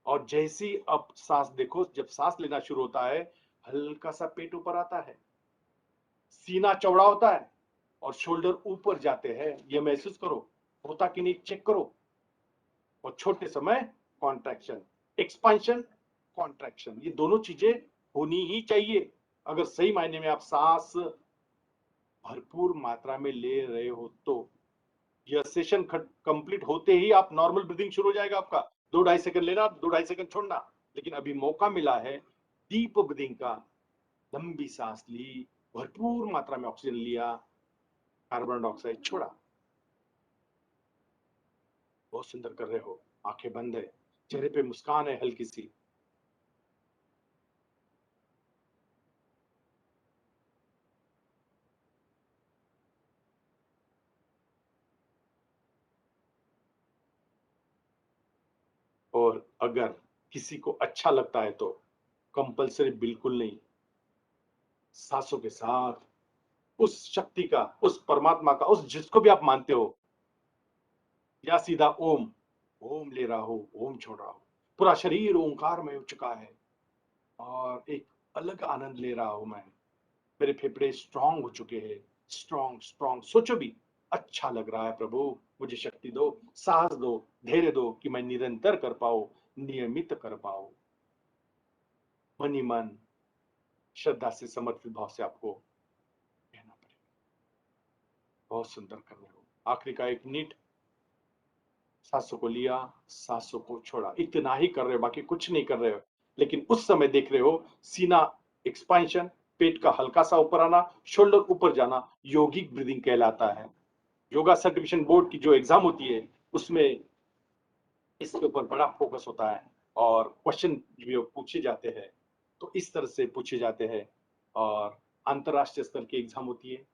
और जैसी अब सांस देखो, जब सांस लेना शुरू होता है, हल्का सा पेट ऊपर आता है, सीना चौड़ा होता है, और शोल्डर ऊपर जाते हैं। ये महसूस करो, होता कि नहीं चेक करो। और छोटे समय कॉन्ट्रैक्शन, एक्सपेंशन, कॉन्ट्रैक्शन, ये दोनों चीजें होनी ही चाहिए अगर सही मायने में आप सांस भरपूर मात्रा में ले रहे हो तो। यह सेशन कंप्लीट होते ही आप नॉर्मल ब्रीदिंग शुरू हो जाएगा आपका, 2-2.5 सेकंड लेना, 2-2.5 सेकंड छोड़ना। लेकिन अभी मौका मिला है डीप ब्रीदिंग का। लंबी सांस ली, भरपूर मात्रा में ऑक्सीजन लिया, कार्बन डाइऑक्साइड छोड़ा। बहुत सुंदर कर रहे हो, आंखें बंद है, चेहरे पे मुस्कान है हल्की सी। और अगर किसी को अच्छा लगता है तो कंपलसरी बिल्कुल नहीं, सांसों के साथ उस शक्ति का, उस परमात्मा का, उस जिसको भी आप मानते हो, या सीधा ओम, ओम ले रहा हो, ओम छोड़ रहा हो, पूरा शरीर ओंकार में हो चुका है, और एक अलग आनंद ले रहा हूं मैं। मेरे फेफड़े स्ट्रांग हो चुके हैं, स्ट्रांग स्ट्रांग। सोचो भी, अच्छा लग रहा है प्रभु, मुझे शक्ति दो, साहस दो, धैर्य दो कि मैं निरंतर कर पाऊं, नियमित कर पाऊं। मन ही मन श्रद्धा से, समर्पित भाव से आपको कहना पड़ेगा। बहुत सुंदर कर रहे हो। आखिरी का 1 मिनट, सांसों को लिया, सांसों को छोड़ा, इतना ही कर रहे हो, बाकी कुछ नहीं कर रहे हो। लेकिन उस समय देख रहे हो सीना एक्सपेंशन, पेट का हल्का सा ऊपर आना, शोल्डर ऊपर जाना, योगिक ब्रीदिंग कहलाता है। योगा सर्टिफिकेशन बोर्ड की जो एग्जाम होती है उसमें इसके ऊपर बड़ा फोकस होता है, और क्वेश्चन जो पूछे जाते हैं तो इस तरह से पूछे जाते हैं। और अंतरराष्ट्रीय स्तर की एग्जाम होती है।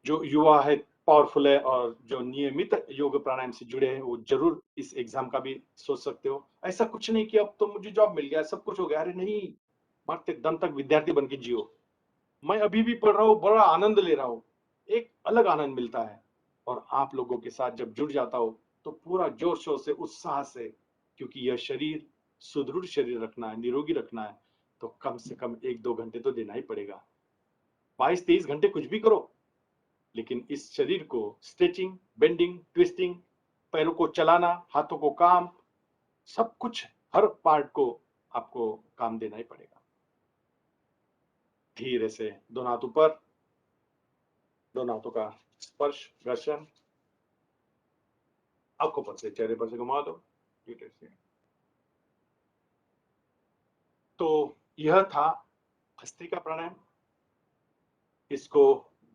जो युवा है, पावरफुल है, और जो नियमित योग प्राणायाम से जुड़े हैं, वो जरूर इस एग्जाम का भी सोच सकते हो। ऐसा कुछ नहीं कि अब तो मुझे जॉब मिल गया, सब कुछ हो गया। अरे नहीं, मरते दम तक विद्यार्थी बन के जियो। मैं अभी भी पढ़ रहा हूँ, बड़ा आनंद ले रहा हूँ, एक अलग आनंद मिलता है। और आप लोगों के साथ जब जुड़ जाता हो तो पूरा जोर शोर से, उत्साह से, क्योंकि यह शरीर सुदृढ़ शरीर रखना है, निरोगी रखना है, तो कम से कम 1-2 घंटे तो देना ही पड़ेगा। 22-23 घंटे कुछ भी करो, लेकिन इस शरीर को स्ट्रेचिंग, बेंडिंग, ट्विस्टिंग, पैरों को चलाना, हाथों को काम, सब कुछ, हर पार्ट को आपको काम देना ही पड़ेगा। धीरे से दोनों हाथ ऊपर, दोनों हाथों का स्पर्श, घर्षण, आंखों पर से, चेहरे पर से घुमा दो। तो यह था भस्त्रिका प्राणायाम। इसको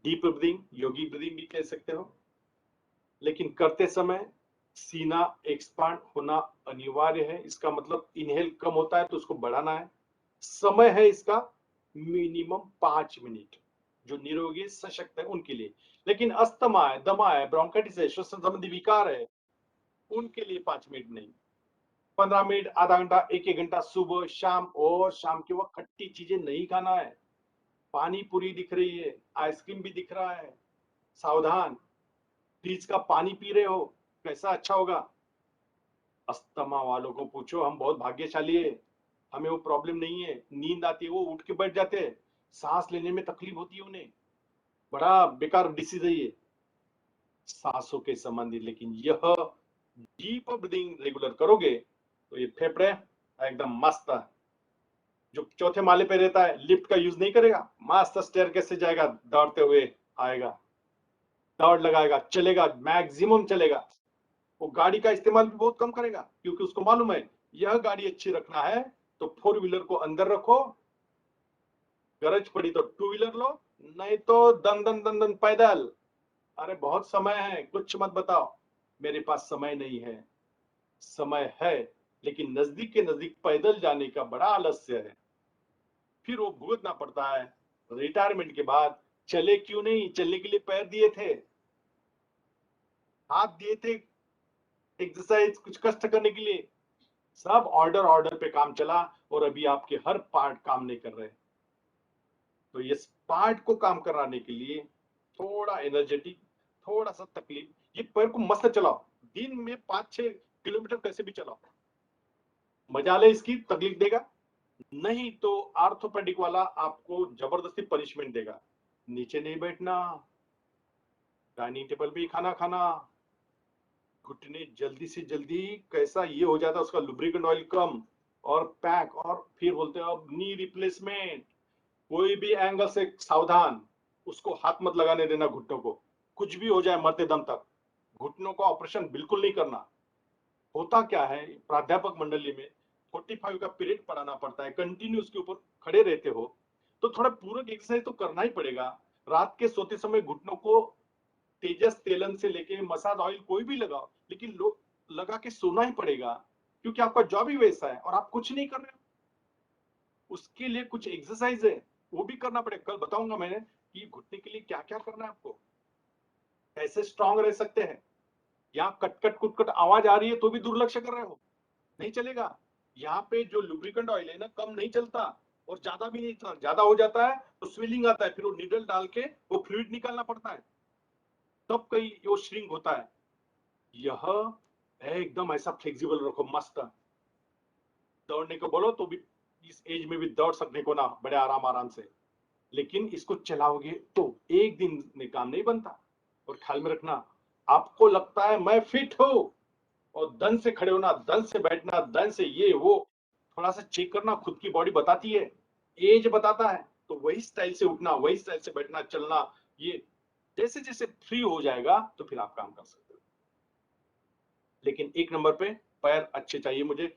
डीप ब्रीदिंग, योगी ब्रीदिंग भी कह सकते हो। लेकिन करते समय सीना एक्सपांड होना अनिवार्य है। इसका मतलब इनहेल कम होता है तो उसको बढ़ाना है। समय है इसका मिनिमम 5 मिनट, जो निरोगी सशक्त है उनके लिए। लेकिन अस्थमा है, दमा है, ब्रोंकाइटिस है, श्वसन संबंधी विकार है, उनके लिए 5 मिनट नहीं, 15 मिनट, आधा घंटा, 1-1 घंटा, सुबह शाम। और शाम के वक्त खट्टी चीजें नहीं खाना है। पानी पूरी दिख रही है, आइसक्रीम भी दिख रहा है, सावधान। फ्रिज का पानी पी रहे हो, कैसा अच्छा होगा। अस्थमा वालों को पूछो, हम बहुत भाग्यशाली है, हमें वो प्रॉब्लम नहीं है। नींद आती है, वो उठ के बैठ जाते हैं, सांस लेने में तकलीफ होती है उन्हें, बड़ा बेकार डिसीज है ये, सांसों के संबंधित। लेकिन यह डीप ब्रीदिंग रेगुलर करोगे तो ये फेफड़े एकदम मस्त। जो चौथे माले पे रहता है, लिफ्ट का यूज नहीं करेगा, मस्त स्टेयरकेस से जाएगा दौड़ते हुए, आएगा, दौड़ लगाएगा, चलेगा, मैक्सिमम चलेगा। वो गाड़ी का इस्तेमाल भी बहुत कम करेगा, क्योंकि उसको मालूम है यह गाड़ी अच्छी रखना है तो 4 व्हीलर को अंदर रखो, गरज पड़ी तो 2 व्हीलर लो, नहीं तो दन दन दन दन पैदल। अरे बहुत समय है, कुछ मत बताओ मेरे पास समय नहीं है। समय है, लेकिन नजदीक के नजदीक पैदल जाने का बड़ा आलस्य है। फिर वो भुगतना पड़ता है रिटायरमेंट के बाद। चले क्यों नहीं, चलने के लिए पैर दिए थे, हाथ दिए थे एक्सरसाइज, कुछ कष्ट करने के लिए। सब ऑर्डर ऑर्डर पे काम चला और अभी आपके हर पार्ट काम नहीं कर रहे। तो इस पार्ट को काम कराने के लिए थोड़ा एनर्जेटिक, थोड़ा सा तकलीफ, ये पैर को मस्त चलाओ, दिन में 5-6 किलोमीटर कैसे भी चलाओ, मजा ले, इसकी तकलीफ देगा नहीं तो आर्थोपेडिक वाला आपको जबरदस्ती पनिशमेंट देगा। नीचे नहीं बैठना, डाइनिंग टेबल पे ही खाना खाना, घुटने जल्दी से जल्दी कैसा ये हो जाता है, उसका लुब्रिकेंट ऑयल कम और पैक, और फिर बोलते हैं अब नी रिप्लेसमेंट। कोई भी एंगल से सावधान, उसको हाथ मत लगाने देना घुटनों को, कुछ भी हो जाए मरते दम तक घुटनों का ऑपरेशन बिल्कुल नहीं करना। होता क्या है, प्राध्यापक मंडली में 45 का पीरियड पढ़ाना पड़ता है, कंटिन्यू उसके ऊपर खड़े रहते हो, तो थोड़ा पूरक एक्सरसाइज तो करना ही पड़ेगा। रात के सोते समय घुटनों को तेजस तेलन से लेके मसाज ऑयल कोई भी लगाओ, लेकिन लगा के सोना ही पड़ेगा, क्योंकि आपका जॉब ही वैसा है और आप कुछ नहीं कर रहे हो। उसके लिए कुछ एक्सरसाइज है, वो भी करना पड़ेगा। कल बताऊंगा मैंने कि घुटने के लिए क्या क्या करना है आपको, कैसे स्ट्रांग रह सकते हैं। यहाँ कटकट कुटकट आवाज आ रही है तो भी दुर्लक्ष्य कर रहे हो, नहीं चलेगा। यहाँ पे जो लुब्रिकेंट ऑयल है ना, कम नहीं चलता और ज्यादा भी नहीं चलता। ज्यादा हो जाता है तो स्वेलिंग आता है, फिर वो नीडल डाल के वो फ्लूइड निकालना पड़ता है, तब कहीं वो श्रिंक होता है। यह एकदम ऐसा फ्लेक्सिबल रखो, मस्त। दौड़ने को बोलो तो भी इस एज में भी दौड़ सकने को ना, बड़े आराम आराम से। लेकिन इसको चलाओगे तो एक दिन में काम नहीं बनता। और ख्याल में रखना, आपको लगता है मैं फिट हूं और दन से खड़े होना, दन से बैठना, दन से ये वो, थोड़ा सा चेक करना, खुद की बॉडी बताती है, एज बताता है, तो वही स्टाइल से उठना, वही स्टाइल से बैठना, चलना। ये जैसे जैसे फ्री हो जाएगा तो फिर आप काम कर सकते हो। लेकिन एक नंबर पे पैर अच्छे चाहिए मुझे।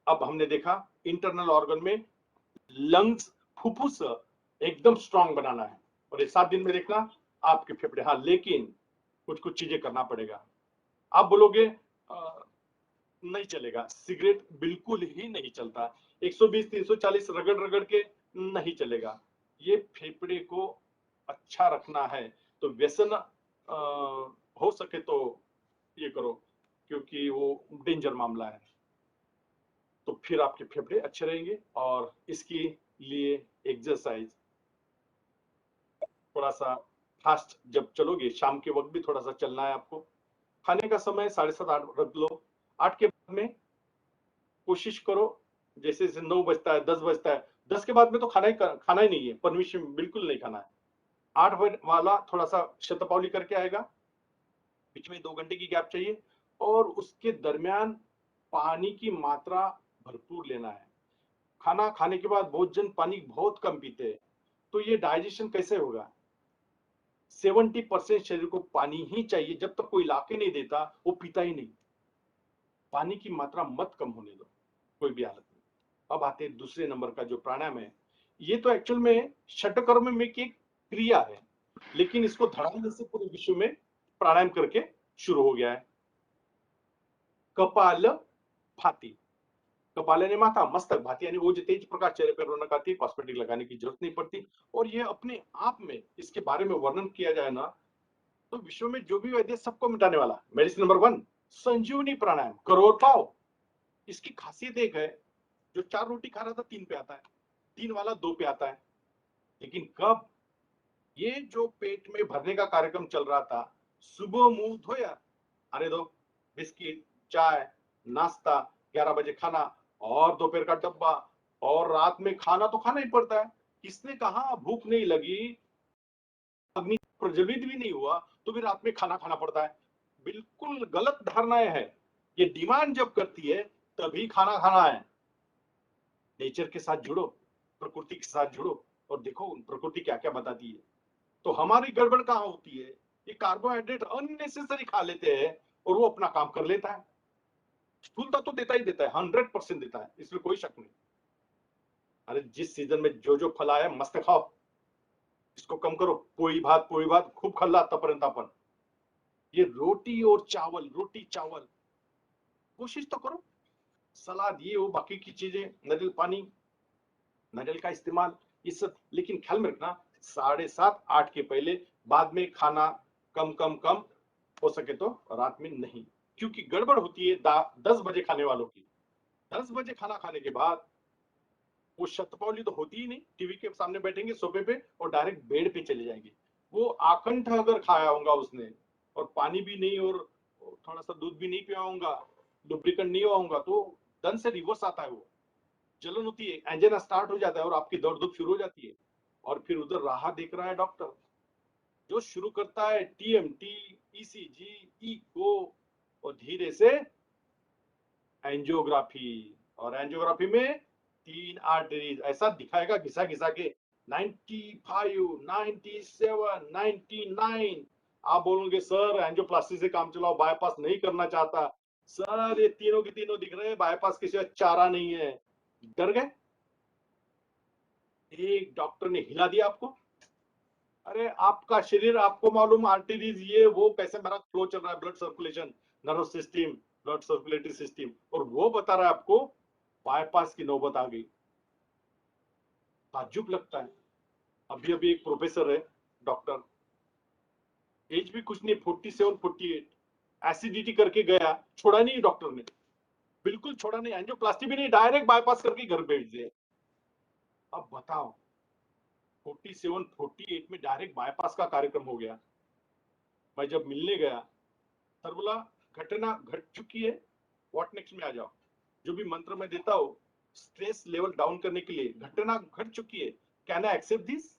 अब हमने देखा इंटरनल ऑर्गन में लंग्स, फुफ्फुस एकदम स्ट्रांग बनाना है, और ये 7 दिन में देखना आपके फेफड़े। हाँ, लेकिन कुछ कुछ चीजें करना पड़ेगा। आप बोलोगे नहीं चलेगा, सिगरेट बिल्कुल ही नहीं चलता, 120-340 रगड़ रगड़ के नहीं चलेगा। ये फेफड़े को अच्छा रखना है तो व्यसन हो सके तो ये करो, क्योंकि वो डेंजर मामला है। तो फिर आपके फेफड़े अच्छे रहेंगे। और इसके लिए एक्सरसाइज थोड़ा सा फास्ट, जब चलोगे शाम के वक्त भी थोड़ा सा चलना है आपको। खाने का समय 7:30-8 रख लो। 8 के बाद में कोशिश करो, जैसे 9 बजता है, 10 बजता है, 10 के बाद में तो खाना ही नहीं है, परमिशन बिल्कुल नहीं खाना है। 8 बजे वाला थोड़ा सा शतपावली करके आएगा, बीच में 2 घंटे की गैप चाहिए, और उसके दरमियान पानी की मात्रा भरपूर लेना है। खाना खाने के बाद बहुत जन पानी बहुत कम पीते हैं, तो ये डाइजेशन कैसे होगा। 70% शरीर को पानी ही चाहिए, जब तक कोई लाके नहीं देता वो पीता ही नहीं। पानी की मात्रा मत कम होने दो कोई भी हालत में। अब आते हैं दूसरे नंबर का जो प्राणायाम है। ये तो एक्चुअल में षटकर्म में की एक क्रिया है, लेकिन इसको धड़ाधड़ से पूरे विश्व में प्राणायाम करके शुरू हो गया है। कपाल भाती, कपाल यानी माथा, मस्तक भाती यानी वो जो तेज प्रकाश चेहरे पर रौनक आती है, कॉस्मेटिक लगाने की जरूरत नहीं पड़ती। और ये अपने आप में इसके बारे में वर्णन किया जाए ना, तो विश्व में जो भी वैद्य सबको मिटाने वाला मेडिसिन नंबर 1 संजीवनी प्राणायाम, करोड़ पाओ। इसकी खासियत एक है, जो 4 रोटी खा रहा था 3 पे आता है, 3 वाला 2 पे आता है। लेकिन कब ये जो पेट में भरने का कार्यक्रम चल रहा था, सुबह मुंह धोया, अरे दो बिस्किट, चाय, नाश्ता, 11 बजे खाना, और दोपहर का डब्बा, और रात में खाना तो खाना ही पड़ता है। किसने कहा भूख नहीं लगी, अग्नि प्रज्वलित भी नहीं हुआ तो भी रात में खाना खाना पड़ता है? बिल्कुल गलत धारणाएं है। ये डिमांड जब करती है तभी खाना खाना है। नेचर के साथ जुड़ो, प्रकृति के साथ जुड़ो, और देखो प्रकृति क्या क्या बताती है। तो हमारी गड़बड़ कहाँ होती है, ये कार्बोहाइड्रेट अननेसेसरी खा लेते हैं और वो अपना काम कर लेता है। स्थूलता तो देता ही देता है, 100% देता है, इसमें कोई शक नहीं। अरे जिस सीजन में जो फल आया मस्त खाओ, इसको कम करो, पोळी भात खूब खाल्ला आतापर्यंत आपण। ये रोटी और चावल, रोटी चावल कोशिश तो करो, सलाद ये वो बाकी की चीजें, नारियल पानी, नारियल का इस्तेमाल, ये सब। लेकिन ख्याल में रखना 7:30-8 के पहले, बाद में खाना कम कम कम, हो सके तो रात में नहीं, क्योंकि गड़बड़ होती है 10 बजे खाने वालों की। 10 बजे खाना खाने के बाद वो शतपौली तो होती ही नहीं, टीवी के सामने बैठेंगे सोफे पे और डायरेक्ट बेड पे चले जाएंगे। वो आकंठ अगर खाया होगा उसने और पानी भी नहीं और थोड़ा सा दूध भी नहीं पिया होगा, लुब्रिकेंट नहीं हुआ होगा, तो दन से रिवर्स आता है, वो जलन होती है, एंजाइना स्टार्ट हो जाता है और आपकी दर्द दुख शुरू हो जाती है। और फिर उधर राह देख रहा है डॉक्टर, जो शुरू करता है टीएमटी, ईसीजी, ईको और धीरे से एंजियोग्राफी। और एंजियोग्राफी में 3 आर्टरीज ऐसा दिखाएगा घिसा घिसा के, 95, 97, 99। आप बोलोगे सर एंजियोप्लास्टी से काम चलाओ, बाईपास नहीं करना चाहता। सर ये तीनों के तीनों दिख रहे हैं, बाईपास के सिवा चारा नहीं है। डर गए? एक डॉक्टर ने हिला दिया आपको। अरे आपका शरीर, आपको मालूम आर्टरीज ये वो कैसे मेरा फ्लो चल रहा है, blood circulation, nerve system, blood circulatory system, और वो बता रहा है आपको बाईपास की नौबत आ गई। ताज्जुब लगता है। अभी अभी एक प्रोफेसर है डॉक्टर, एज भी कुछ नहीं, 47, 48, एसिडिटी करके गया, छोड़ा नहीं डॉक्टर ने, बिल्कुल छोड़ा नहीं, एंजियोप्लास्टी भी नहीं, डायरेक्ट बाईपास करके घर भेज दिए। अब बताओ 47, 48 में डायरेक्ट बाईपास का कार्यक्रम हो गया। मैं जब मिलने गया, सर बोला घटना घट चुकी है, व्हाट नेक्स्ट में आ जाओ। जो भी मंत्र मैं देता हूँ स्ट्रेस लेवल डाउन करने के लिए, घटना घट चुकी है, कैन आई एक्सेप्ट दिस,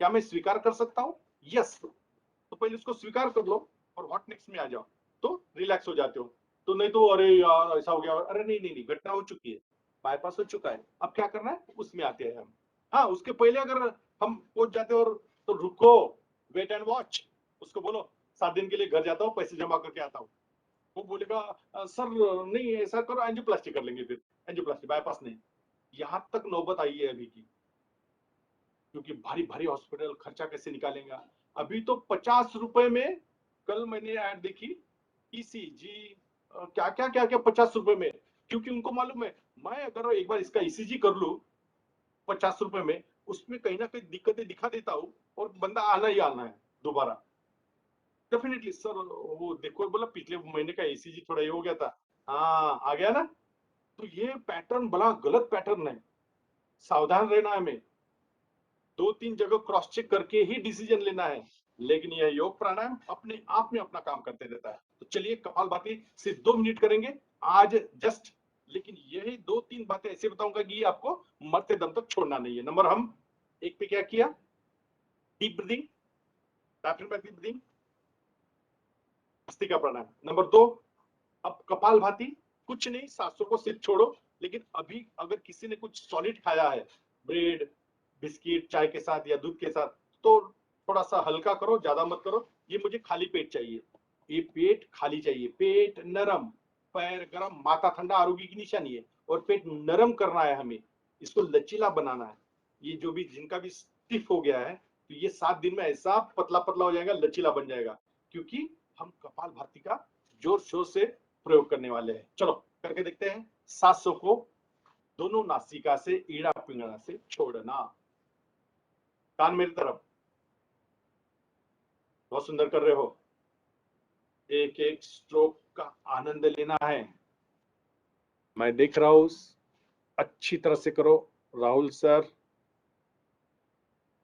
क्या मैं स्वीकार कर सकता हूँ? यस। तो पहले उसको स्वीकार कर लो और व्हाट नेक्स्ट में आ जाओ, तो रिलैक्स हो जाते हो। तो नहीं तो अरे यार ऐसा हो गया, अरे नहीं नहीं नहीं, घटना हो चुकी है, बाईपास हो चुका है, अब क्या करना है उसमें आते हैं हम। हाँ, उसके पहले अगर हम पहुंच जाते और तो रुको, वेट एंड वॉच, उसको बोलो 7 दिन के लिए घर जाता हूँ, पैसे जमा करके आता हूँ। वो बोलेगा सर नहीं ऐसा करो, एंजियोप्लास्टी कर लेंगे, फिर एंजियोप्लास्टी, बाईपास नहीं। यहाँ तक नौबत आई है अभी की, क्योंकि भारी भारी हॉस्पिटल खर्चा कैसे निकालेगा। अभी तो 50 रुपए में, कल मैंने ऐड देखी, ईसीजी क्या क्या क्या क्या 50 रुपए में, क्योंकि उनको मालूम है मैं अगर एक बार इसका ईसीजी कर लूं 50 रुपए में, उसमें कहीं ना कहीं दिक्कतें दिखा देता हूँ और बंदा आना ही आना है दोबारा। डेफिनेटली सर, वो देखो बोला पिछले महीने का ईसीजी थोड़ा ये हो गया था, हाँ आ गया ना। तो ये पैटर्न बड़ा गलत पैटर्न है, सावधान रहना है। हमें 2-3 जगह क्रॉस चेक करके ही डिसीजन लेना है। लेकिन यह योग प्राणायाम अपने आप में अपना काम करते रहता है। तो चलिए कपालभाति सिर्फ 2 मिनट करेंगे आज जस्ट, लेकिन यही 2-3 बातें ऐसे बताऊंगा कि आपको मरते दम तक छोड़ना नहीं है। नंबर हम 1 पे क्या किया, deep breathing, diaphragm breathing, Bhastrika pranayama. Number 2, अब कपालभाति, कुछ नहीं, सांसों को सिर्फ छोड़ो। लेकिन अभी अगर किसी ने कुछ सॉलिड खाया है, ब्रेड, बिस्किट, चाय के साथ या दूध के साथ, तो थोड़ा सा हल्का करो, ज्यादा मत करो। ये मुझे खाली पेट चाहिए, ये पेट खाली चाहिए, पेट नरम, पैर गरम, माथा ठंडा आरोग्य की निशानी है। और पेट नरम करना है हमें, इसको लचीला बनाना है। ये जो भी जिनका भी स्टिफ हो गया है, तो ये 7 दिन में ऐसा पतला पतला हो जाएगा, लचीला बन जाएगा, क्योंकि हम कपालभाति का जोर शोर से प्रयोग करने वाले हैं। चलो करके देखते हैं। सांसों को दोनों नासिका से, ईड़ा पिंगला से छोड़ना। कान मेरी तरफ, बहुत सुंदर कर रहे हो। एक एक स्ट्रोक का आनंद लेना है, मैं देख रहा हूं, अच्छी तरह से करो। राहुल सर,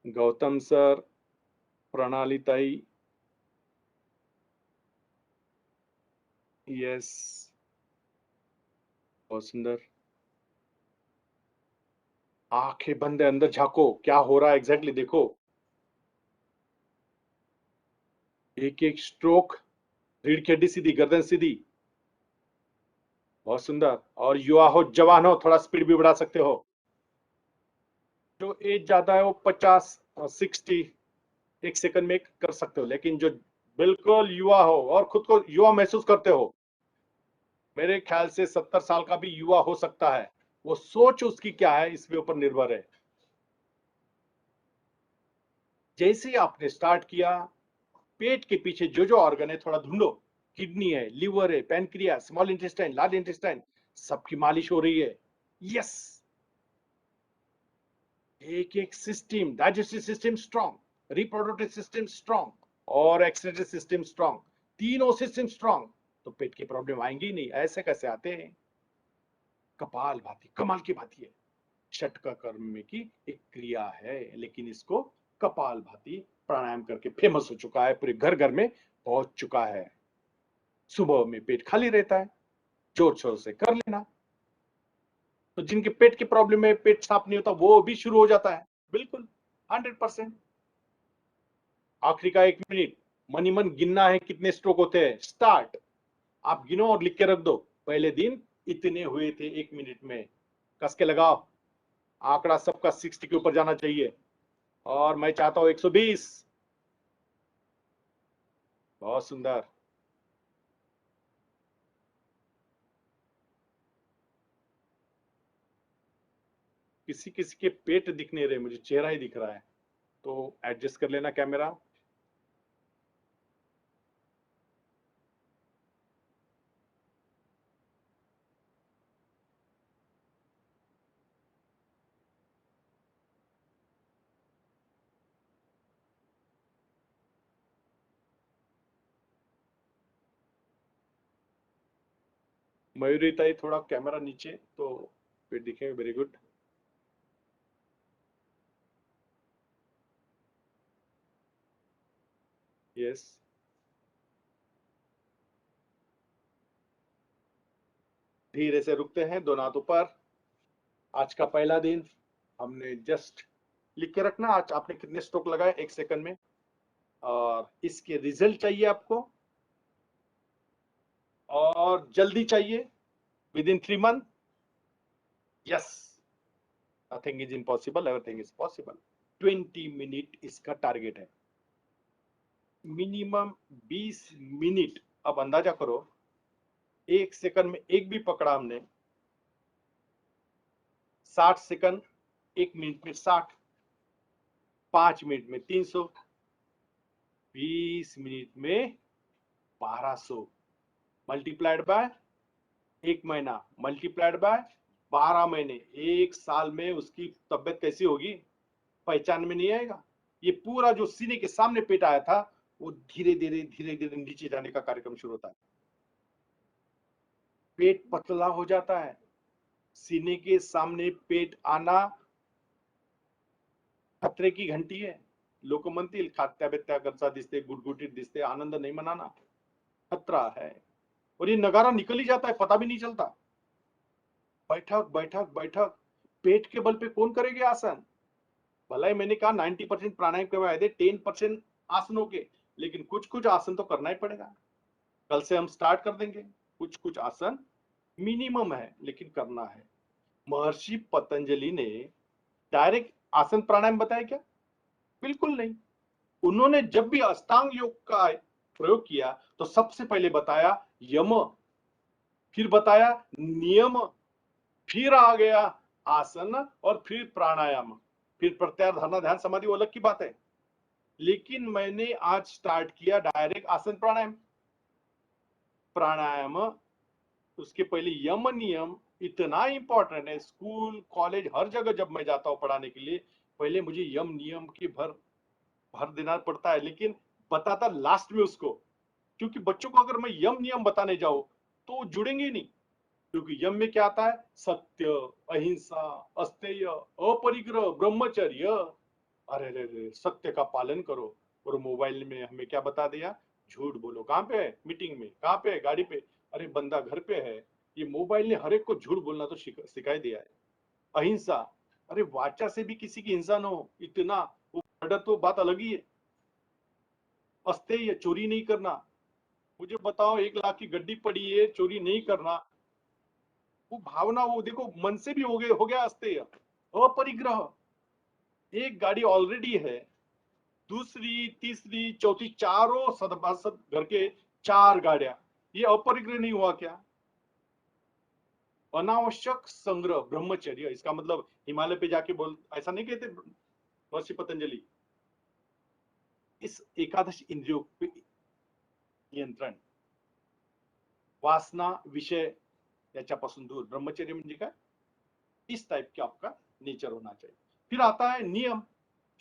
गौतम सर, प्रणाली ताई, यस, बहुत सुंदर। आंखें बंद है, अंदर झांको, क्या हो रहा है एग्जैक्टली देखो। एक एक स्ट्रोक, रीढ़ की हड्डी सीधी, गर्दन सीधी, बहुत सुंदर। और युवा हो, जवान हो, थोड़ा स्पीड भी बढ़ा सकते हो। जो एज ज्यादा है वो 50 और 60, 1 सेकंड में कर सकते हो, लेकिन जो बिल्कुल युवा हो और खुद को युवा महसूस करते हो, मेरे ख्याल से 70 साल का भी युवा हो सकता है, वो सोच उसकी क्या है इसके ऊपर निर्भर है। जैसे ही आपने स्टार्ट किया, पेट के पीछे जो जो ऑर्गन है थोड़ा ढूंढो, किडनी है, लिवर है, pancreas, small intestine, large intestine, सबकी मालिश हो रही है। यस, एक एक system, digestive system strong, reproductive system strong और एक्सक्रीटरी सिस्टम स्ट्रांग, तीनों सिस्टम स्ट्रांग, तो पेट की प्रॉब्लम आएंगी ही नहीं। ऐसे कैसे आते हैं? कपाल भाती, कमाल की बात है, षटक कर्म की एक क्रिया है, लेकिन इसको कपाल भाती प्राणायाम करके फेमस हो चुका है, पूरे घर घर में पहुंच चुका है। सुबह में पेट खाली रहता है, जोर शोर से कर लेना, तो जिनके पेट की प्रॉब्लम है, पेट साफ नहीं होता, वो भी शुरू हो जाता है। बिल्कुल 100%। आखिरी का 1 मिनट मनी मन गिनना है, कितने स्ट्रोक होते हैं, स्टार्ट। आप गिनो और लिख के रख दो, पहले दिन इतने हुए थे 1 मिनट में, कस के लगाओ। आंकड़ा सबका 60 के ऊपर जाना चाहिए, और मैं चाहता हूं 120। बहुत सुंदर। किसी किसी के पेट दिख नहीं रहे, मुझे चेहरा ही दिख रहा है, तो एडजस्ट कर लेना कैमरा। मयूरी ताई थोड़ा कैमरा नीचे तो पेट दिखेगा। Very good. यस, धीरे से रुकते हैं, दोनों हाथों पर। आज का पहला दिन, हमने जस्ट लिख के रखना आज आपने कितने स्ट्रोक लगाए 1 सेकंड में, और इसके रिजल्ट चाहिए आपको, और जल्दी चाहिए, with in 3 month. Yes, nothing is impossible, everything is possible. 20 minute इसका टारगेट है, मिनिमम 20 मिनट। अब अंदाजा करो, 1 सेकंड में एक भी पकड़ा हमने, 60 सेकंड, 1 मिनट में 60, 5 मिनट में 300, 20 मिनट में 1200, मल्टीप्लाइड बाय 1 महीना, मल्टीप्लाइड बाय 12 महीने, 1 साल में उसकी तबियत कैसी होगी, पहचान में नहीं आएगा। ये पूरा जो सीने के सामने पेट आया था, वो धीरे धीरे नीचे जाने का कार्यक्रम शुरू होता है। पेट पतला हो जाता है, सीने के सामने पेट आना खतरे की घंटी है। लोक म्हणतील खात्या बित्या करता दिसते, गुटगुटीत दिसते, आनंद नहीं मनाना, खतरा है। और ये नगारा निकल ही जाता है, पता भी नहीं चलता। बैठक बैठक बैठक, पेट के बल पे कौन करेगी आसन? भला ही मैंने कहा 90% प्राणायाम करवाए थे, 10% आसनों के, लेकिन कुछ कुछ आसन तो करना ही पड़ेगा। कल से हम स्टार्ट कर देंगे, कुछ कुछ आसन मिनिमम है लेकिन करना है। महर्षि पतंजलि ने डायरेक्ट आसन प्राणायाम बताया क्या? बिल्कुल नहीं। उन्होंने जब भी अष्टांग योग का प्रयोग किया तो सबसे पहले बताया यम, फिर बताया नियम, फिर आ गया आसन, और फिर प्राणायाम, फिर प्रत्याहार, धारणा, ध्यान, समाधि, वो अलग की बात है। लेकिन मैंने आज स्टार्ट किया डायरेक्ट आसन प्राणायाम। प्राणायाम, उसके पहले यम नियम इतना इंपॉर्टेंट है। स्कूल कॉलेज हर जगह जब मैं जाता हूँ पढ़ाने के लिए, पहले मुझे यम नियम की भर देना पड़ता है, लेकिन बताता लास्ट में उसको, क्योंकि बच्चों को अगर मैं यम नियम बताने जाऊं तो जुड़ेंगे नहीं। क्योंकि यम में क्या आता है? सत्य, अहिंसा, अस्तेय, अपरिग्रह, ब्रह्मचर्य। अरे रे रे, सत्य का पालन करो। और मोबाइल में हमें क्या बता दिया? झूठ बोलो। कहाँ पे है? मीटिंग में। कहाँ पे है? गाड़ी पे। अरे बंदा घर पे है। ये मोबाइल ने हर एक को झूठ बोलना तो सिखाई दिया है। अहिंसा, अरे वाचा से भी किसी की हिंसा न हो, इतना वो मर्डर तो बात अलग ही है। अस्तेय, चोरी नहीं करना। मुझे बताओ, 1 लाख की गड्डी पड़ी है, चोरी नहीं करना, वो भावना, वो देखो मन से भी हो गया अस्तेय। अपरिग्रह, एक गाड़ी ऑलरेडी है, दूसरी, तीसरी, चौथी, चारों सभासद घर के 4 गाड़ियां, ये अपरिग्रह नहीं हुआ क्या? अनावश्यक संग्रह, ब्रह्मचर्य, इसका मतलब हिमालय पे जाके बोल, ऐसा नहीं कहते महर्षि पतंजलि। इस एकादश इंद्रियों पे नियंत्रण, वासना, विषय याच्यापासून दूर, ब्रह्मचर्य म्हणजे काय? इस टाइप के आपका नेचर होना चाहिए। फिर आता है नियम,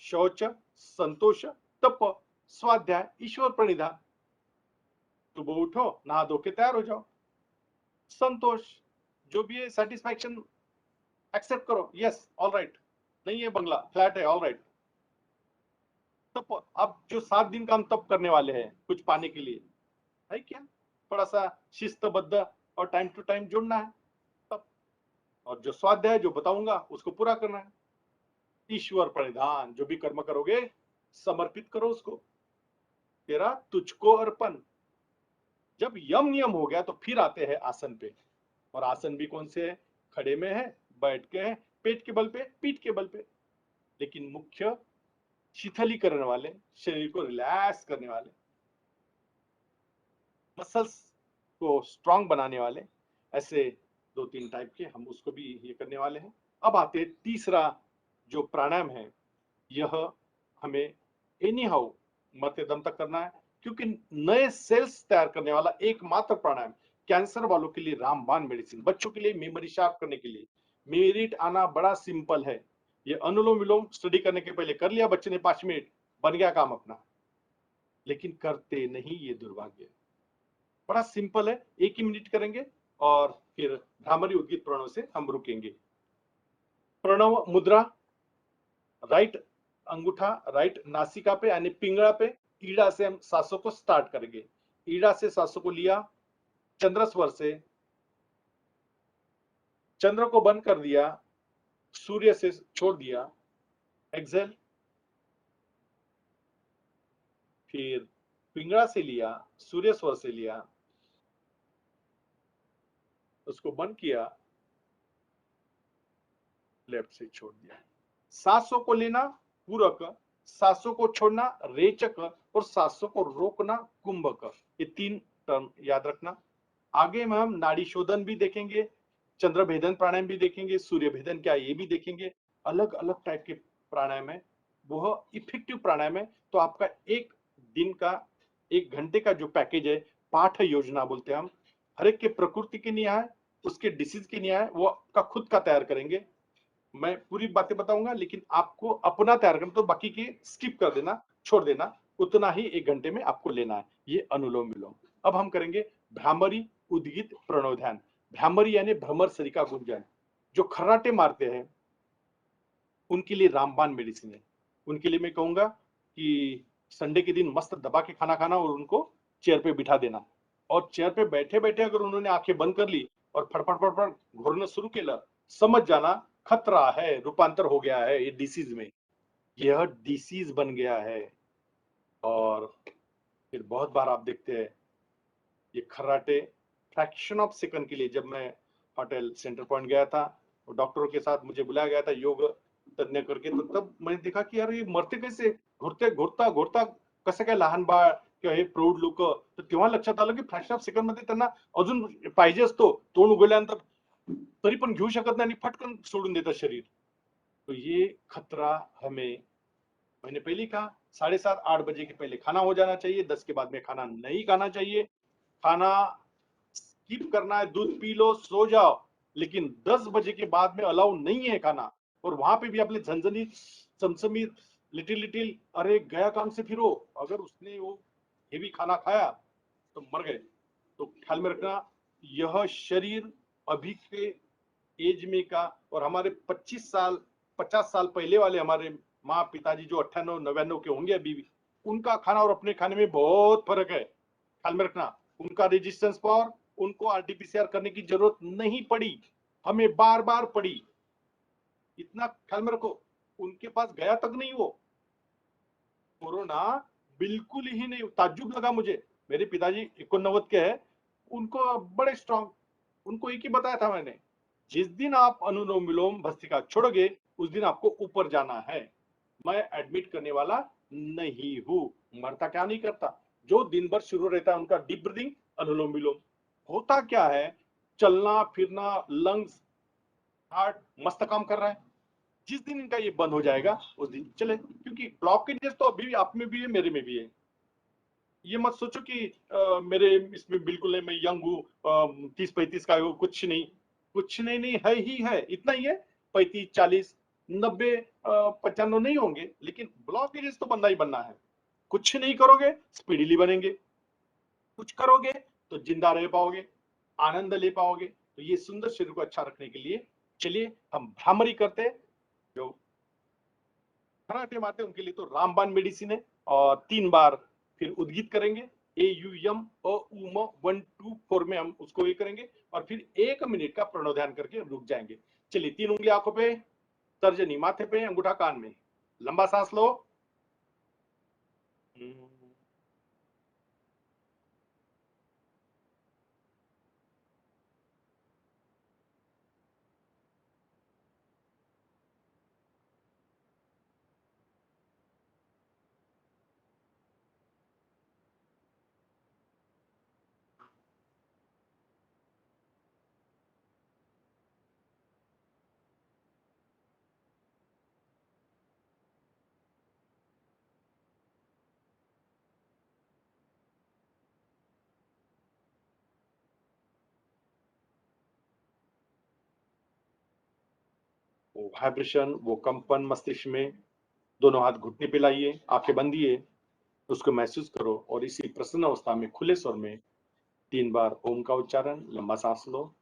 शौच, संतोष, तप, स्वाध्याय, ईश्वर प्रणिधान। सुबह उठो, नहा धो के तैयार हो जाओ। संतोष, जो भी है सेटिस्फैक्शन एक्सेप्ट करो, यस ऑल राइट, नहीं है बंगला, फ्लैट है, ऑल राइट। तप, अब जो 7 दिन का हम तप करने वाले हैं कुछ पाने के लिए, है क्या? थोड़ा सा शिस्तबद्ध और टाइम टू टाइम जुड़ना है तब। और जो स्वाध्याय जो बताऊंगा उसको पूरा करना है। ईश्वर प्रणिधान, जो भी कर्म करोगे समर्पित करो उसको, तेरा तुझको अर्पण। जब यम नियम हो गया तो फिर आते हैं आसन पे, और आसन भी कौन से है? खड़े में है, बैठ के है, पेट के बल पे, पीठ के बल पे, लेकिन मुख्य शिथिलीकरण वाले, शरीर को रिलैक्स करने वाले, मसल्स को स्ट्रांग बनाने वाले, ऐसे 2-3 टाइप के हम उसको भी ये करने वाले हैं। अब आते हैं तीसरा जो प्राणायाम है, यह हमें एनी हाउ मरते दम तक करना है, क्योंकि नए सेल्स तैयार करने वाला एकमात्र प्राणायाम, कैंसर वालों के लिए रामबाण मेडिसिन, बच्चों के लिए मेमोरी शार्प करने के लिए, मेरिट आना बड़ा सिंपल है। ये अनुलोम विलोम स्टडी करने के पहले कर लिया बच्चे ने 5 मिनट, बन गया काम अपना, लेकिन करते नहीं, ये दुर्भाग्य। बड़ा सिंपल है, 1 ही मिनट करेंगे और फिर भ्रामरी उद्गीत प्रणव से हम रुकेंगे। प्रणव मुद्रा, राइट अंगूठा राइट नासिका पे यानी पिंगला पे, ईड़ा से हम सांसों को स्टार्ट करेंगे। ईड़ा से सांसों को लिया, चंद्र स्वर से चंद्र को बंद कर दिया, सूर्य से छोड़ दिया, एक्सेल, फिर पिंगला से लिया, सूर्य स्वर से लिया, उसको बंद किया, लेफ्ट से छोड़ दिया। सांसों को लेना पूरक, सांसों को छोड़ना रेचक, और सांसों को रोकना कुंभक। ये 3 टर्म याद रखना। आगे में हम नाड़ी शोधन भी देखेंगे, चंद्र भेदन प्राणायाम भी देखेंगे, सूर्य भेदन क्या ये भी देखेंगे। अलग अलग टाइप के प्राणायाम है, वह इफेक्टिव प्राणायाम है। तो आपका 1 दिन का 1 घंटे का जो पैकेज है, पाठ योजना बोलते हैं हम, हर एक के प्रकृति के न्याय, उसके डिसीज के न्याय, वो आपका खुद का तैयार करेंगे। मैं पूरी बातें बताऊंगा, लेकिन आपको अपना तैयार करना, तो बाकी के स्किप कर देना, छोड़ देना, उतना ही 1 घंटे में आपको लेना है। ये अनुलोम विलोम। अब हम करेंगे भ्रामरी उद्गीत प्रणव ध्यान। भ्रामरी यानी भ्रमर सरी का गुंजन, जो खर्राटे मारते हैं उनके लिए रामबाण मेडिसिन है। उनके लिए मैं कहूंगा कि संडे के दिन मस्त दबा के खाना खाना और उनको चेयर पे बिठा देना, और चेयर पे बैठे बैठे अगर उन्होंने आंखें बंद कर ली और फटफट फटफट घोरना शुरू किया, समझ जाना खतरा है, रूपांतर हो गया है ये डिसीज में, यह डिसीज बन गया है। और फिर बहुत बार आप देखते हैं ये खर्राटे फ्रैक्शन ऑफ सेकंड के लिए, जब मैं होटल सेंटर पॉइंट गया था और डॉक्टरों के साथ मुझे बुलाया गया था योग तज्ञ करके, तो तब मैंने देखा कि यार ये मरते कैसे, घोरते घोरता घोरता कसं काय लहान बाळ किंवा हे प्रौढ लोक, तर तेव्हा लक्षात आलं की फ्रॅक्शन ऑफ सेकंड मध्ये त्यांना अजून पाहिजे असतो, तोंड उघडल्यानंतर तरी पण घेऊ शकत नाही आणि फटकन सोडून देतात शरीर। तो ये खतरा हमें, मैंने पहले ही कहा 7:30-8 बजे के पहले खाना हो जाना चाहिए, 10 के बाद में खाना नहीं खाना चाहिए। खाना स्किप करना है, दूध पी लो, सो जाओ, लेकिन 10 बजे के बाद में अलाउ नहीं है खाना। और वहां पे भी अपने झनझनी चमचमी लिटिल लिटिल, अरे गया काम से फिरो, अगर उसने वो हेवी खाना खाया तो मर गए। तो ख्याल में रखना, यह शरीर अभी के एज में का और हमारे 25 साल 50 साल पहले वाले हमारे माँ पिताजी जो 98-99 के होंगे अभी भी, उनका खाना और अपने खाने में बहुत फर्क है। ख्याल में रखना, उनका रेजिस्टेंस पावर, उनको आरटीपीसीआर करने की जरूरत नहीं पड़ी, हमें बार बार पड़ी। इतना ख्याल में रखो, उनके पास गया तक नहीं वो कोरोना, बिल्कुल ही नहीं। ताज्जुब लगा मुझे, मेरे पिताजी 89 के हैं, उनको बड़े स्ट्रांग, उनको एक ही बताया था मैंने, जिस दिन आप अनुलोम विलोम भस्त्रिका छोड़ोगे उस दिन आपको ऊपर जाना है। मैं एडमिट करने वाला नहीं हूं। मरता क्या नहीं करता, जो दिन भर शुरू रहता है उनका डीप ब्रीदिंग, अनुलोम विलोम। होता क्या है, चलना फिरना, लंग्स, हार्ट मस्त काम कर रहा है। जिस दिन इनका ये बंद हो जाएगा उस दिन चले, क्योंकि ब्लॉकेजेस तो अभी आप में भी है, मेरे में भी है। ये मत सोचो कि मेरे इसमें बिल्कुल नहीं, मैं यंग हूँ, 30-35 का हूँ, कुछ नहीं। कुछ नहीं, नहीं है ही है, इतना ही है। 35, 40, 90, 95 नहीं होंगे, लेकिन ब्लॉकेजेस तो बनना ही बनना है। कुछ नहीं करोगे स्पीडीली बनेंगे, कुछ करोगे तो जिंदा रह पाओगे, आनंद ले पाओगे। तो ये सुंदर शरीर को अच्छा रखने के लिए चलिए हम भ्रामरी करते हैं। जो खराटे मारते हैं उनके लिए तो रामबाण मेडिसिन है, और 3 बार फिर उद्गीत करेंगे। AUM UM 1 2 4 में हम उसको ये करेंगे, और फिर 1 मिनट का प्रणव ध्यान करके रुक जाएंगे। चलिए, 3 उंगली आंखों पे, तर्जनी माथे पे, अंगूठा कान में। लंबा सांस लो। वो वाइब्रेशन, वो कंपन मस्तिष्क में। दोनों हाथ घुटने पे लाइए, आंखें बंदिए, उसको महसूस करो, और इसी प्रसन्न अवस्था में खुले स्वर में 3 बार ओम का उच्चारण। लंबा सांस लो।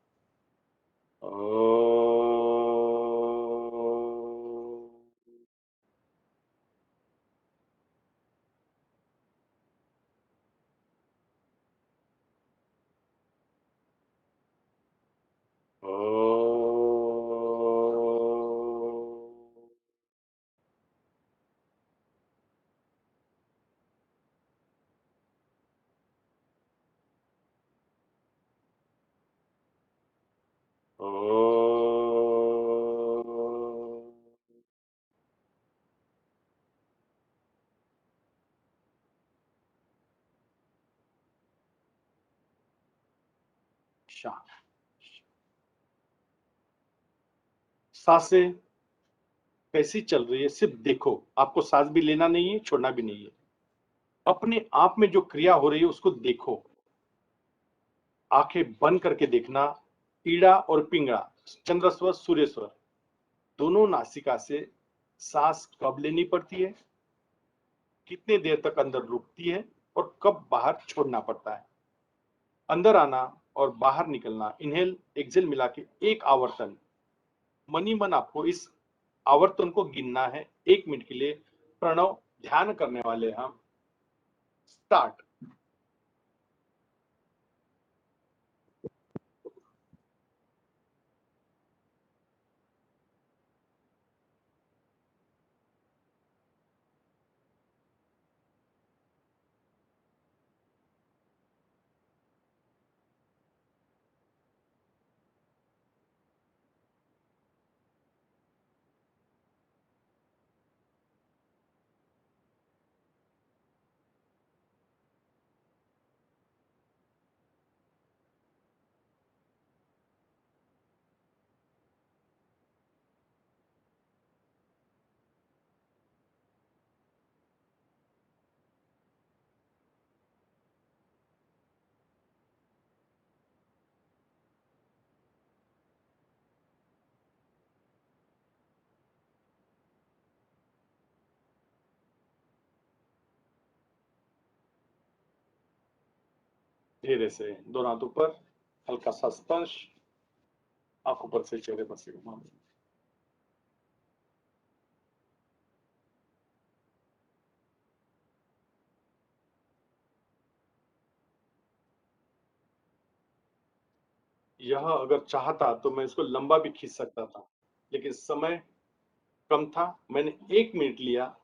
शांत। सांसें कैसी चल रही है सिर्फ देखो, आपको सांस भी लेना नहीं है, छोड़ना भी नहीं है। अपने आप में जो क्रिया हो रही है उसको देखो। आंखें बंद करके देखना। ईड़ा और पिंगड़ा, चंद्र स्वर, सूर्य स्वर, दोनों नासिका से सांस कब लेनी पड़ती है, कितने देर तक अंदर रुकती है, और कब बाहर छोड़ना पड़ता है। अंदर आना और बाहर निकलना, इनहेल एक्सेल मिला के एक आवर्तन। मनी मन आपको इस आवर्तन को गिनना है 1 मिनट के लिए। प्रणव ध्यान करने वाले हम। स्टार्ट। धीरे से दोनों हाथ ऊपर, हल्का सा स्पर्श, आंखों पर से चेहरे पर से घुमाओ। यह अगर चाहता तो मैं इसको लंबा भी खींच सकता था, लेकिन समय कम था। मैंने 1 मिनट लिया।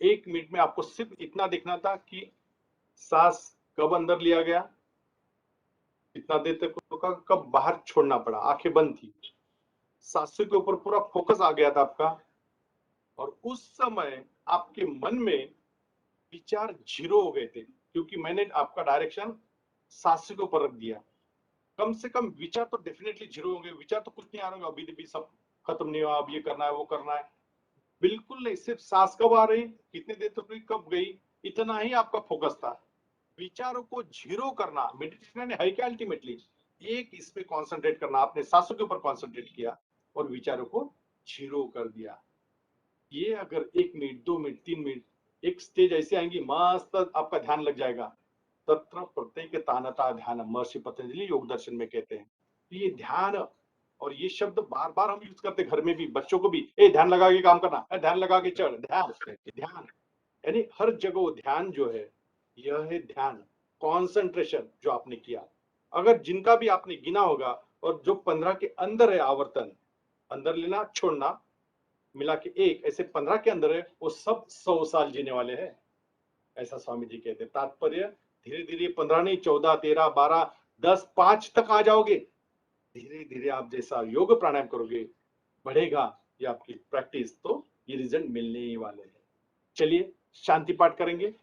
1 मिनट में आपको सिर्फ इतना देखना था कि सांस कब अंदर लिया गया, कितना देर तक रुका, कब बाहर छोड़ना पड़ा। आंखें बंद थी, सांसों के ऊपर पूरा फोकस आ गया था आपका। और उस समय आपके मन में विचार जीरो हो गए थे, क्योंकि मैंने आपका डायरेक्शन 700 के ऊपर रख दिया। कम से कम विचार तो डेफिनेटली जीरो होंगे, विचार तो कुछ नहीं आ रहा, अभी भी सब खत्म नहीं हुआ, अब ये करना है वो करना है, बिल्कुल नहीं। सिर्फ सांस कब आ रही, कितनी देर तक कब गई, इतना ही आपका फोकस था। विचारों को जीरो करना मेडिटेशन है क्या अल्टीमेटली, एक इस पे कॉन्सेंट्रेट करना। आपने सांसों के ऊपर कॉन्सेंट्रेट किया और विचारों को जीरो कर दिया। ये अगर 1 मिनट 2 मिनट 3 मिनट, एक स्टेज ऐसी आएंगी मस्त आपका ध्यान लग जाएगा। तत्र प्रत्येक तानता ध्यान, महर्षि पतंजलि योग दर्शन में कहते हैं। ये ध्यान, और ये शब्द बार बार हम यूज करते हैं घर में भी, बच्चों को भी, ए ध्यान लगा के काम करना, ध्यान लगा के चढ़, ध्यान ध्यान, यानी हर जगह ध्यान जो है, यह है ध्यान, कॉन्सेंट्रेशन जो आपने किया। अगर जिनका भी आपने गिना होगा, और जो 15 के अंदर है आवर्तन, अंदर लेना छोड़ना मिला के एक, ऐसे 15 के अंदर है, वो सब 100 साल जीने वाले हैं, ऐसा स्वामी जी कहते हैं। तात्पर्य धीरे धीरे 15 नहीं, 14, 13, 12, 10, 5 तक आ जाओगे। धीरे धीरे आप जैसा योग प्राणायाम करोगे, बढ़ेगा ये आपकी प्रैक्टिस, तो ये रिजल्ट मिलने ही वाले हैं। चलिए शांति पाठ करेंगे।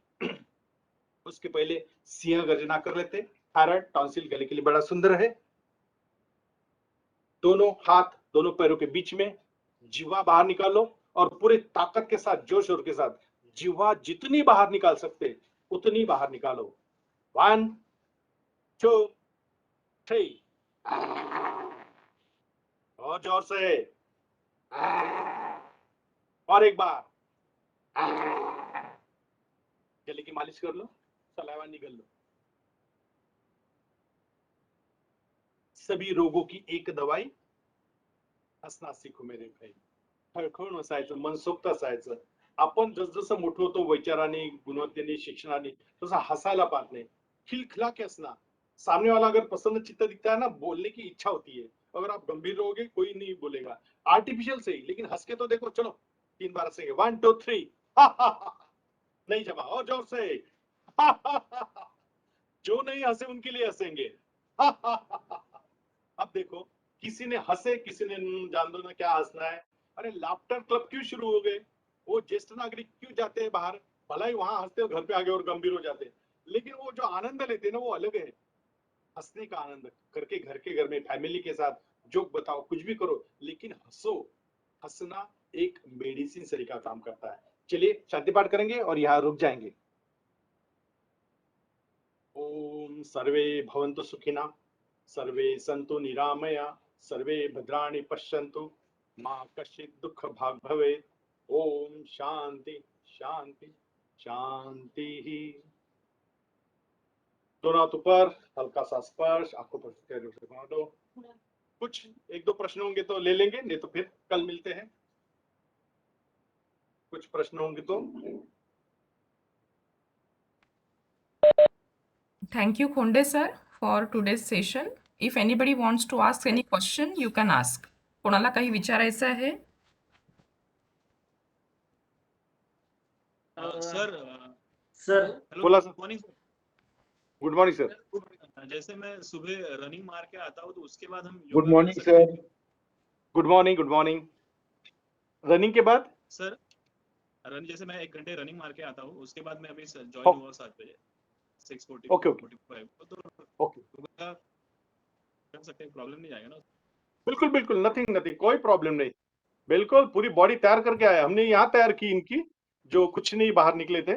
उसके पहले सिंह गर्जना कर लेते। थायराइड टॉन्सिल गले के लिए बड़ा सुंदर है। दोनों हाथ दोनों पैरों के बीच में, जिह्वा बाहर निकालो और पूरे ताकत के साथ, जोश शोर के साथ जिह्वा जितनी बाहर निकाल सकते उतनी बाहर निकालो। 1 2 3, और जोर से, और एक बार, गले की मालिश कर लो, सलाइवा निगल लो। सभी रोगों की एक दवाई, हसना सीखो मेरे भाई, खळखळून हसायचं, मनसोक्त हसायचं। आपण जसजसं मोठं होतो विचाराने, गुणवत्तेने, शिक्षणाने, तसं हसायला पाहत नहीं, खिलखिला के हंसना। सामने वाला अगर प्रसन्न चित्त दिखता है ना, बोलने की इच्छा होती है। अगर आप गंभीर रहोगे कोई नहीं बोलेगा, आर्टिफिशियल से ही, लेकिन हंस के तो देखो। चलो 3 बार हंसेंगे, 1 2 3, नहीं जमा, और जोर से, जो नहीं हंसे उनके लिए हंसेंगे। अब देखो, किसी ने हंसे, किसी ने जान दो ना क्या हंसना है। अरे लाफ्टर क्लब क्यों शुरू हो गए, वो ज्येष्ठ नागरिक क्यों जाते हैं बाहर, भला ही वहां हंसते हो, घर पे आगे और गंभीर हो जाते हैं, लेकिन वो जो आनंद लेते हैं ना, वो अलग है। हंसने का आनंद करके घर में फैमिली के साथ जोक बताओ, कुछ भी करो, लेकिन हंसो। हंसना एक मेडिसिन तरीका काम करता है। चलिए शांति पाठ करेंगे और यहाँ रुक जाएंगे। ओम सर्वे भवन्तु सुखिना, सर्वे सन्तु निरामया, सर्वे भद्राणि पश्यन्तु, मां कश्चित् दुःख भाग भवेत्। ओम शांति शांति शांति ही। दोनों हाथ ऊपर, हल्का सा स्पर्श, आंखों पर से घुमा दो। कुछ 1-2 प्रश्न होंगे तो ले लेंगे, नहीं तो फिर कल मिलते हैं। कुछ प्रश्न होंगे तो। Thank you, Khonde sir, for today's session. If anybody wants to ask any question, you can ask. कोणाला काही विचारायचं आहे? सर सर हेलो, बोला sir. Morning sir. Good morning sir. जैसे मैं सुबह रनिंग मार के आता हूँ, तो उसके बाद हम गुड योगा मॉर्निंग कर सकते हैं? Sir. Good morning, good morning. Running के बाद सर रन, जैसे मैं 1 घंटे रनिंग मार के आता हूँ, उसके बाद मैं अभी ज्वाइन ओके। हुआ 7 बजे, 6:40 ओके, ओके। 45, तो ओके, योगा कर सकते हैं, प्रॉब्लम नहीं आएगा ना? बिल्कुल बिल्कुल, नथिंग नथिंग, कोई प्रॉब्लम नहीं। बिल्कुल पूरी बॉडी तैयार करके आया, हमने यहाँ तैयार की इनकी, जो कुछ नहीं बाहर निकले थे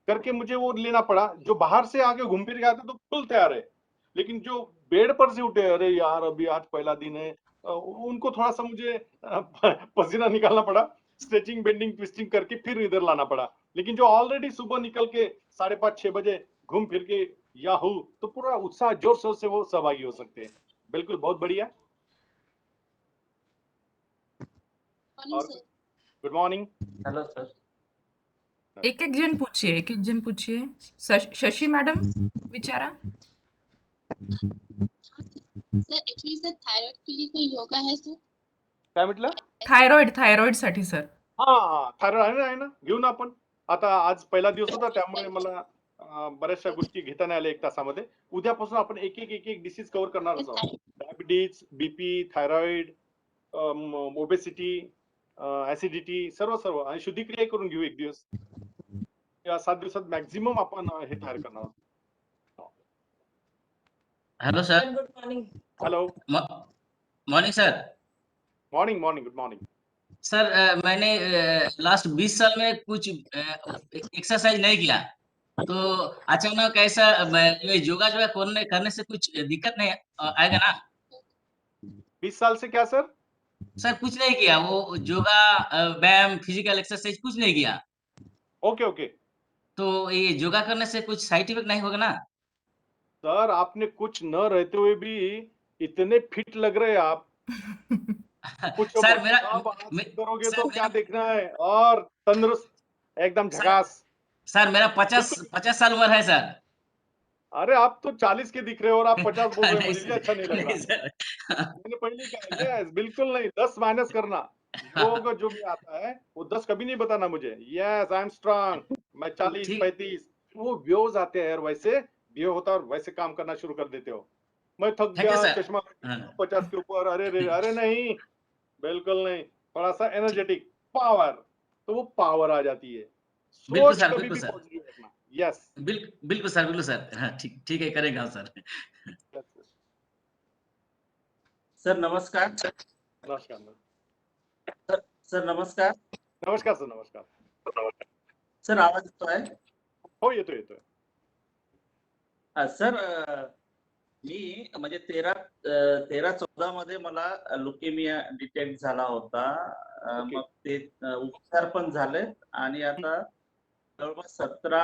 करके, मुझे वो लेना पड़ा। जो बाहर से आके घूम फिर के आते तो फुल तैयार है, लेकिन जो बेड पर से उठे, अरे यार अभी आज पहला दिन है, उनको थोड़ा सा मुझे पसीना निकालना पड़ा, स्ट्रेचिंग बेंडिंग ट्विस्टिंग करके फिर इधर लाना पड़ा। लेकिन जो ऑलरेडी सुबह निकल के 5:30-6 बजे घूम फिर के याहू, तो पूरा उत्साह जोर शोर से वो सहभागी हो सकते हैं। बिल्कुल, बहुत बढ़िया। और गुड मॉर्निंग। Hello sir. एक एक जन पूछिए। शशि मैडम विचारा। सर एक्चुअली सर थायराइड के लिए कोई योगा है सर? काय म्हटलं? थायरॉइड साठी सर. हा, थायरॉइड आहे ना, घेऊ ना आपण। आता आज पहिला दिवस होता, त्यामुळे मला बऱ्याचशा गोष्टी घेता नाही आल्या 1 तासामध्ये। उद्यापासून आपण एक एक डिसीज कव्हर करणार आहोत। Diabetes, BP, thyroid, obesity, acidity, सर्व आणि शुद्धिक्रिया करून घेऊ 1 दिवस। या 7 दिवसात मॅक्झिमम आपण हे तयार करणार आहोत. Hello sir. Good morning. Hello, morning sir. Morning morning, good morning. Sir मैंने लास्ट 20 साल में कुछ एक्सरसाइज नहीं किया, तो अचानक ऐसा ये योगा जो है करने से कुछ दिक्कत नहीं आएगा ना? 20 साल से क्या सर? सर कुछ नहीं किया, वो योगा व्यायाम फिजिकल एक्सरसाइज कुछ नहीं किया, ओके ओके तो ये योगा करने से कुछ साइड इफेक्ट नहीं होगा ना? सर, आपने कुछ न रहते हुए भी इतने फिट लग रहे हैं आप. कुछ सर मेरा अब आज मे- करोगे सर, तो मेरा- क्या देखना है, और तंदुरुस्त एकदम सर- झकास. सर मेरा 50 साल उम्र है सर. अरे आप तो 40 के दिख रहे हो और आप 50 बोल रहे हो, नहीं मुझे भी सर, अच्छा नहीं लग नहीं रहा. सर. मैंने पहले कहा यस, बिल्कुल नहीं. 10 माइनस करना. योग जो भी आता है वो 10 कभी नहीं बताना मुझे. Yes, I am strong. मैं 40 ठीक. 35 वो व्यूज आते हैं यार, वैसे व्यू होता है और वैसे काम करना शुरू कर देते हो. मैं थक थैंक यू गया, सर. चश्मा हाँ. 50 के ऊपर, अरे रे अरे नहीं, बिल्कुल नहीं. थोड़ा सा एनर्जेटिक पावर, तो वो पावर आ जाती है. बिल्कुल सोच सर, कभी बिल्कुल भी सर. पॉजिटिव रखना. यस, बिल्कुल सर. हाँ, ठीक है, करेंगे सर. सर नमस्कार. नमस्कार सर नमस्कार. नमस्कार सर, नमस्कार. सर आवाज येतोय? हो, येतोय येतोय. सर मी म्हणजे 13-14 मध्ये मला लुकेमिया डिटेक्ट झाला होता. ओके. मग ते उपचार पण झाले आणि आता जवळपास 17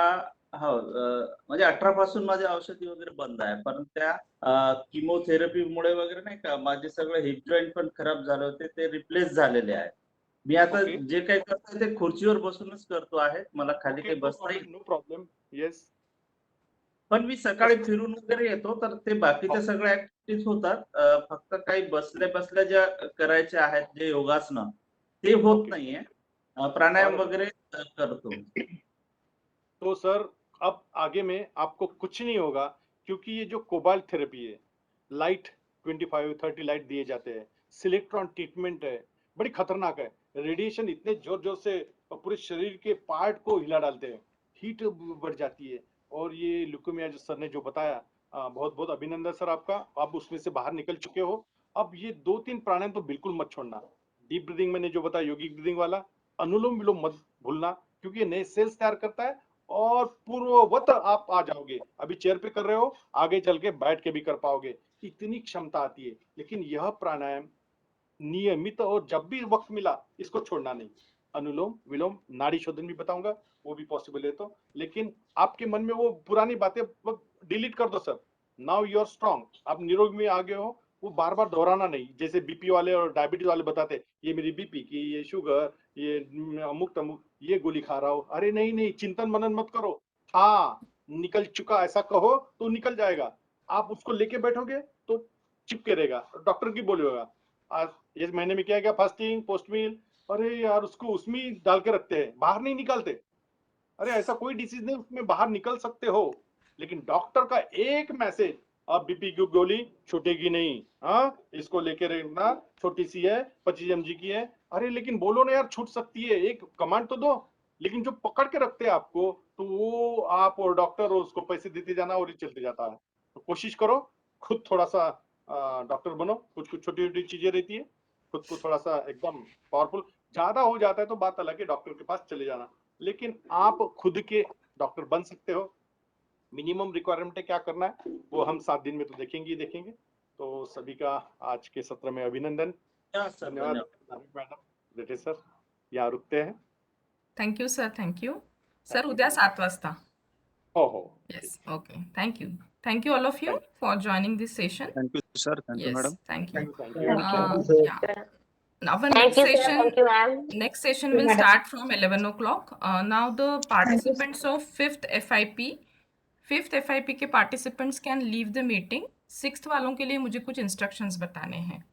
हो म्हणजे 18 पासून माझे औषधी वगैरे बंद आहे. पण त्या किमोथेरपीमुळे वगैरे नाही का माझे सगळे हिप जॉईंट पण खराब झाले होते, ते रिप्लेस झालेले आहेत. मी आता ओके. जे काही करतो ते खुर्चीवर बसूनच करतो आहे. मला खाली काही बसता येत नो प्रॉब्लेम. येस. पण मी सकाळी फिरून वगैरे येतो तर ते बाकीच्या सगळ्या ऍक्टिव्हिटीज होतात. फक्त काही बसल्या बसल्या ज्या करायच्या आहेत जे योगासनं ते होत ओके. नाहीये. प्राणायाम बरोबर. वगैरे करतो. तो सर अब आगे में आपको कुछ नहीं होगा, क्योंकि ये जो कोबाल्ट थेरेपी है, लाइट 25-30 लाइट दिए जाते हैं, सिलेक्ट्रॉन ट्रीटमेंट है, बड़ी खतरनाक है. रेडिएशन इतने जोर जोर से पूरे शरीर के पार्ट को हिला डालते हैं, हीट बढ़ जाती है. और ये ल्यूकेमिया जो सर ने जो बताया, बहुत बहुत अभिनंदन सर आपका. आप उसमें से बाहर निकल चुके हो. अब ये 2-3 प्राणायाम तो बिल्कुल मत छोड़ना. डीप ब्रीदिंग मैंने जो बताया, योगिक ब्रीदिंग वाला, अनुलोम विलोम मत भूलना, क्योंकि ये नए सेल्स तैयार करता है और पूर्ववत आप आ जाओगे. अभी चेयर पे कर रहे हो, आगे चल के बैठ के भी कर पाओगे, इतनी क्षमता आती है. लेकिन यह प्राणायाम नियमित और जब भी वक्त मिला इसको छोड़ना नहीं. अनुलोम विलोम, नाड़ी शोधन भी बताऊंगा, वो भी पॉसिबल है. तो लेकिन आपके मन में वो पुरानी बातें डिलीट कर दो sir. Now you are strong, आप निरोग में आ गए हो. वो बार बार दोहराना नहीं, जैसे बीपी वाले और डायबिटीज वाले बताते, ये मेरी बीपी की, ये शुगर, ये अमुक तमुक, ये गोली खा रहा हो. अरे नहीं नहीं, चिंतन मनन मत करो. हाँ, निकल चुका ऐसा कहो तो निकल जाएगा. आप उसको लेके बैठोगे तो चिपके रहेगा. डॉक्टर की बोलेगा आज इस महीने में क्या फास्टिंग पोस्ट मील, अरे यार उसको उसमें डाल के रखते हैं, बाहर नहीं निकालते. अरे ऐसा कोई डिसीज नहीं, उसमें बाहर निकल सकते हो. लेकिन डॉक्टर का एक मैसेज, अब बीपी की गोली छूटेगी नहीं, हाँ इसको लेके रहना, छोटी सी है 25 mg की है. अरे लेकिन बोलो ना यार, छूट सकती है, एक कमांड तो दो. लेकिन जो पकड़ के रखते हैं आपको, तो वो आप और डॉक्टर उसको पैसे देते जाना और ये चलते जाता है. तो कोशिश करो खुद थोड़ा सा डॉक्टर बनो. कुछ कुछ छोटी छोटी चीजें रहती है, खुद को थोड़ा सा एकदम पावरफुल. ज्यादा हो जाता है तो बात अलग है, डॉक्टर के पास चले जाना. लेकिन आप खुद के डॉक्टर बन सकते हो. मिनिमम रिक्वायरमेंट है क्या करना है, वो हम 7 दिन में तो देखेंगे ही देखेंगे. तो सभी का आज के सत्र में अभिनंदन. धन्यवाद मैडम. बेटे सर यहाँ रुकते हैं. Thank you sir. Thank you sir. उद्या 7 वाजता. हो हो. Yes. Okay. Thank you all of you for joining this session. Thank you sir. Thank you madam. Thank you. Thank you. Yeah. Our next session will start from 11 o'clock. Now the participants of 5th FIP के participants can leave the meeting. 6th वालों के लिए मुझे कुछ instructions बताने हैं.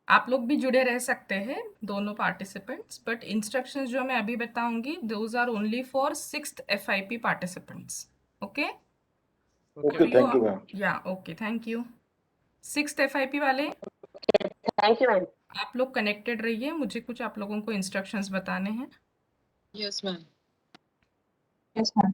आप लोग भी जुड़े रह सकते हैं, दोनों participants, but instructions जो मैं अभी बताऊंगी, those are only for 6th FIP participants. Okay? Okay, thank you ma'am. Yeah, okay, thank you. 6th FIP वाले, थैंक यू मैम. आप लोग कनेक्टेड रहिए, मुझे कुछ आप लोगों को इंस्ट्रक्शंस बताने हैं. Yes ma'am. Yes, ma'am.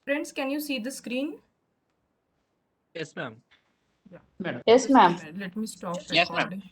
Friends, can you see the screen? Yes, ma'am. Yes, ma'am. Let me stop Yes, ma'am. recording.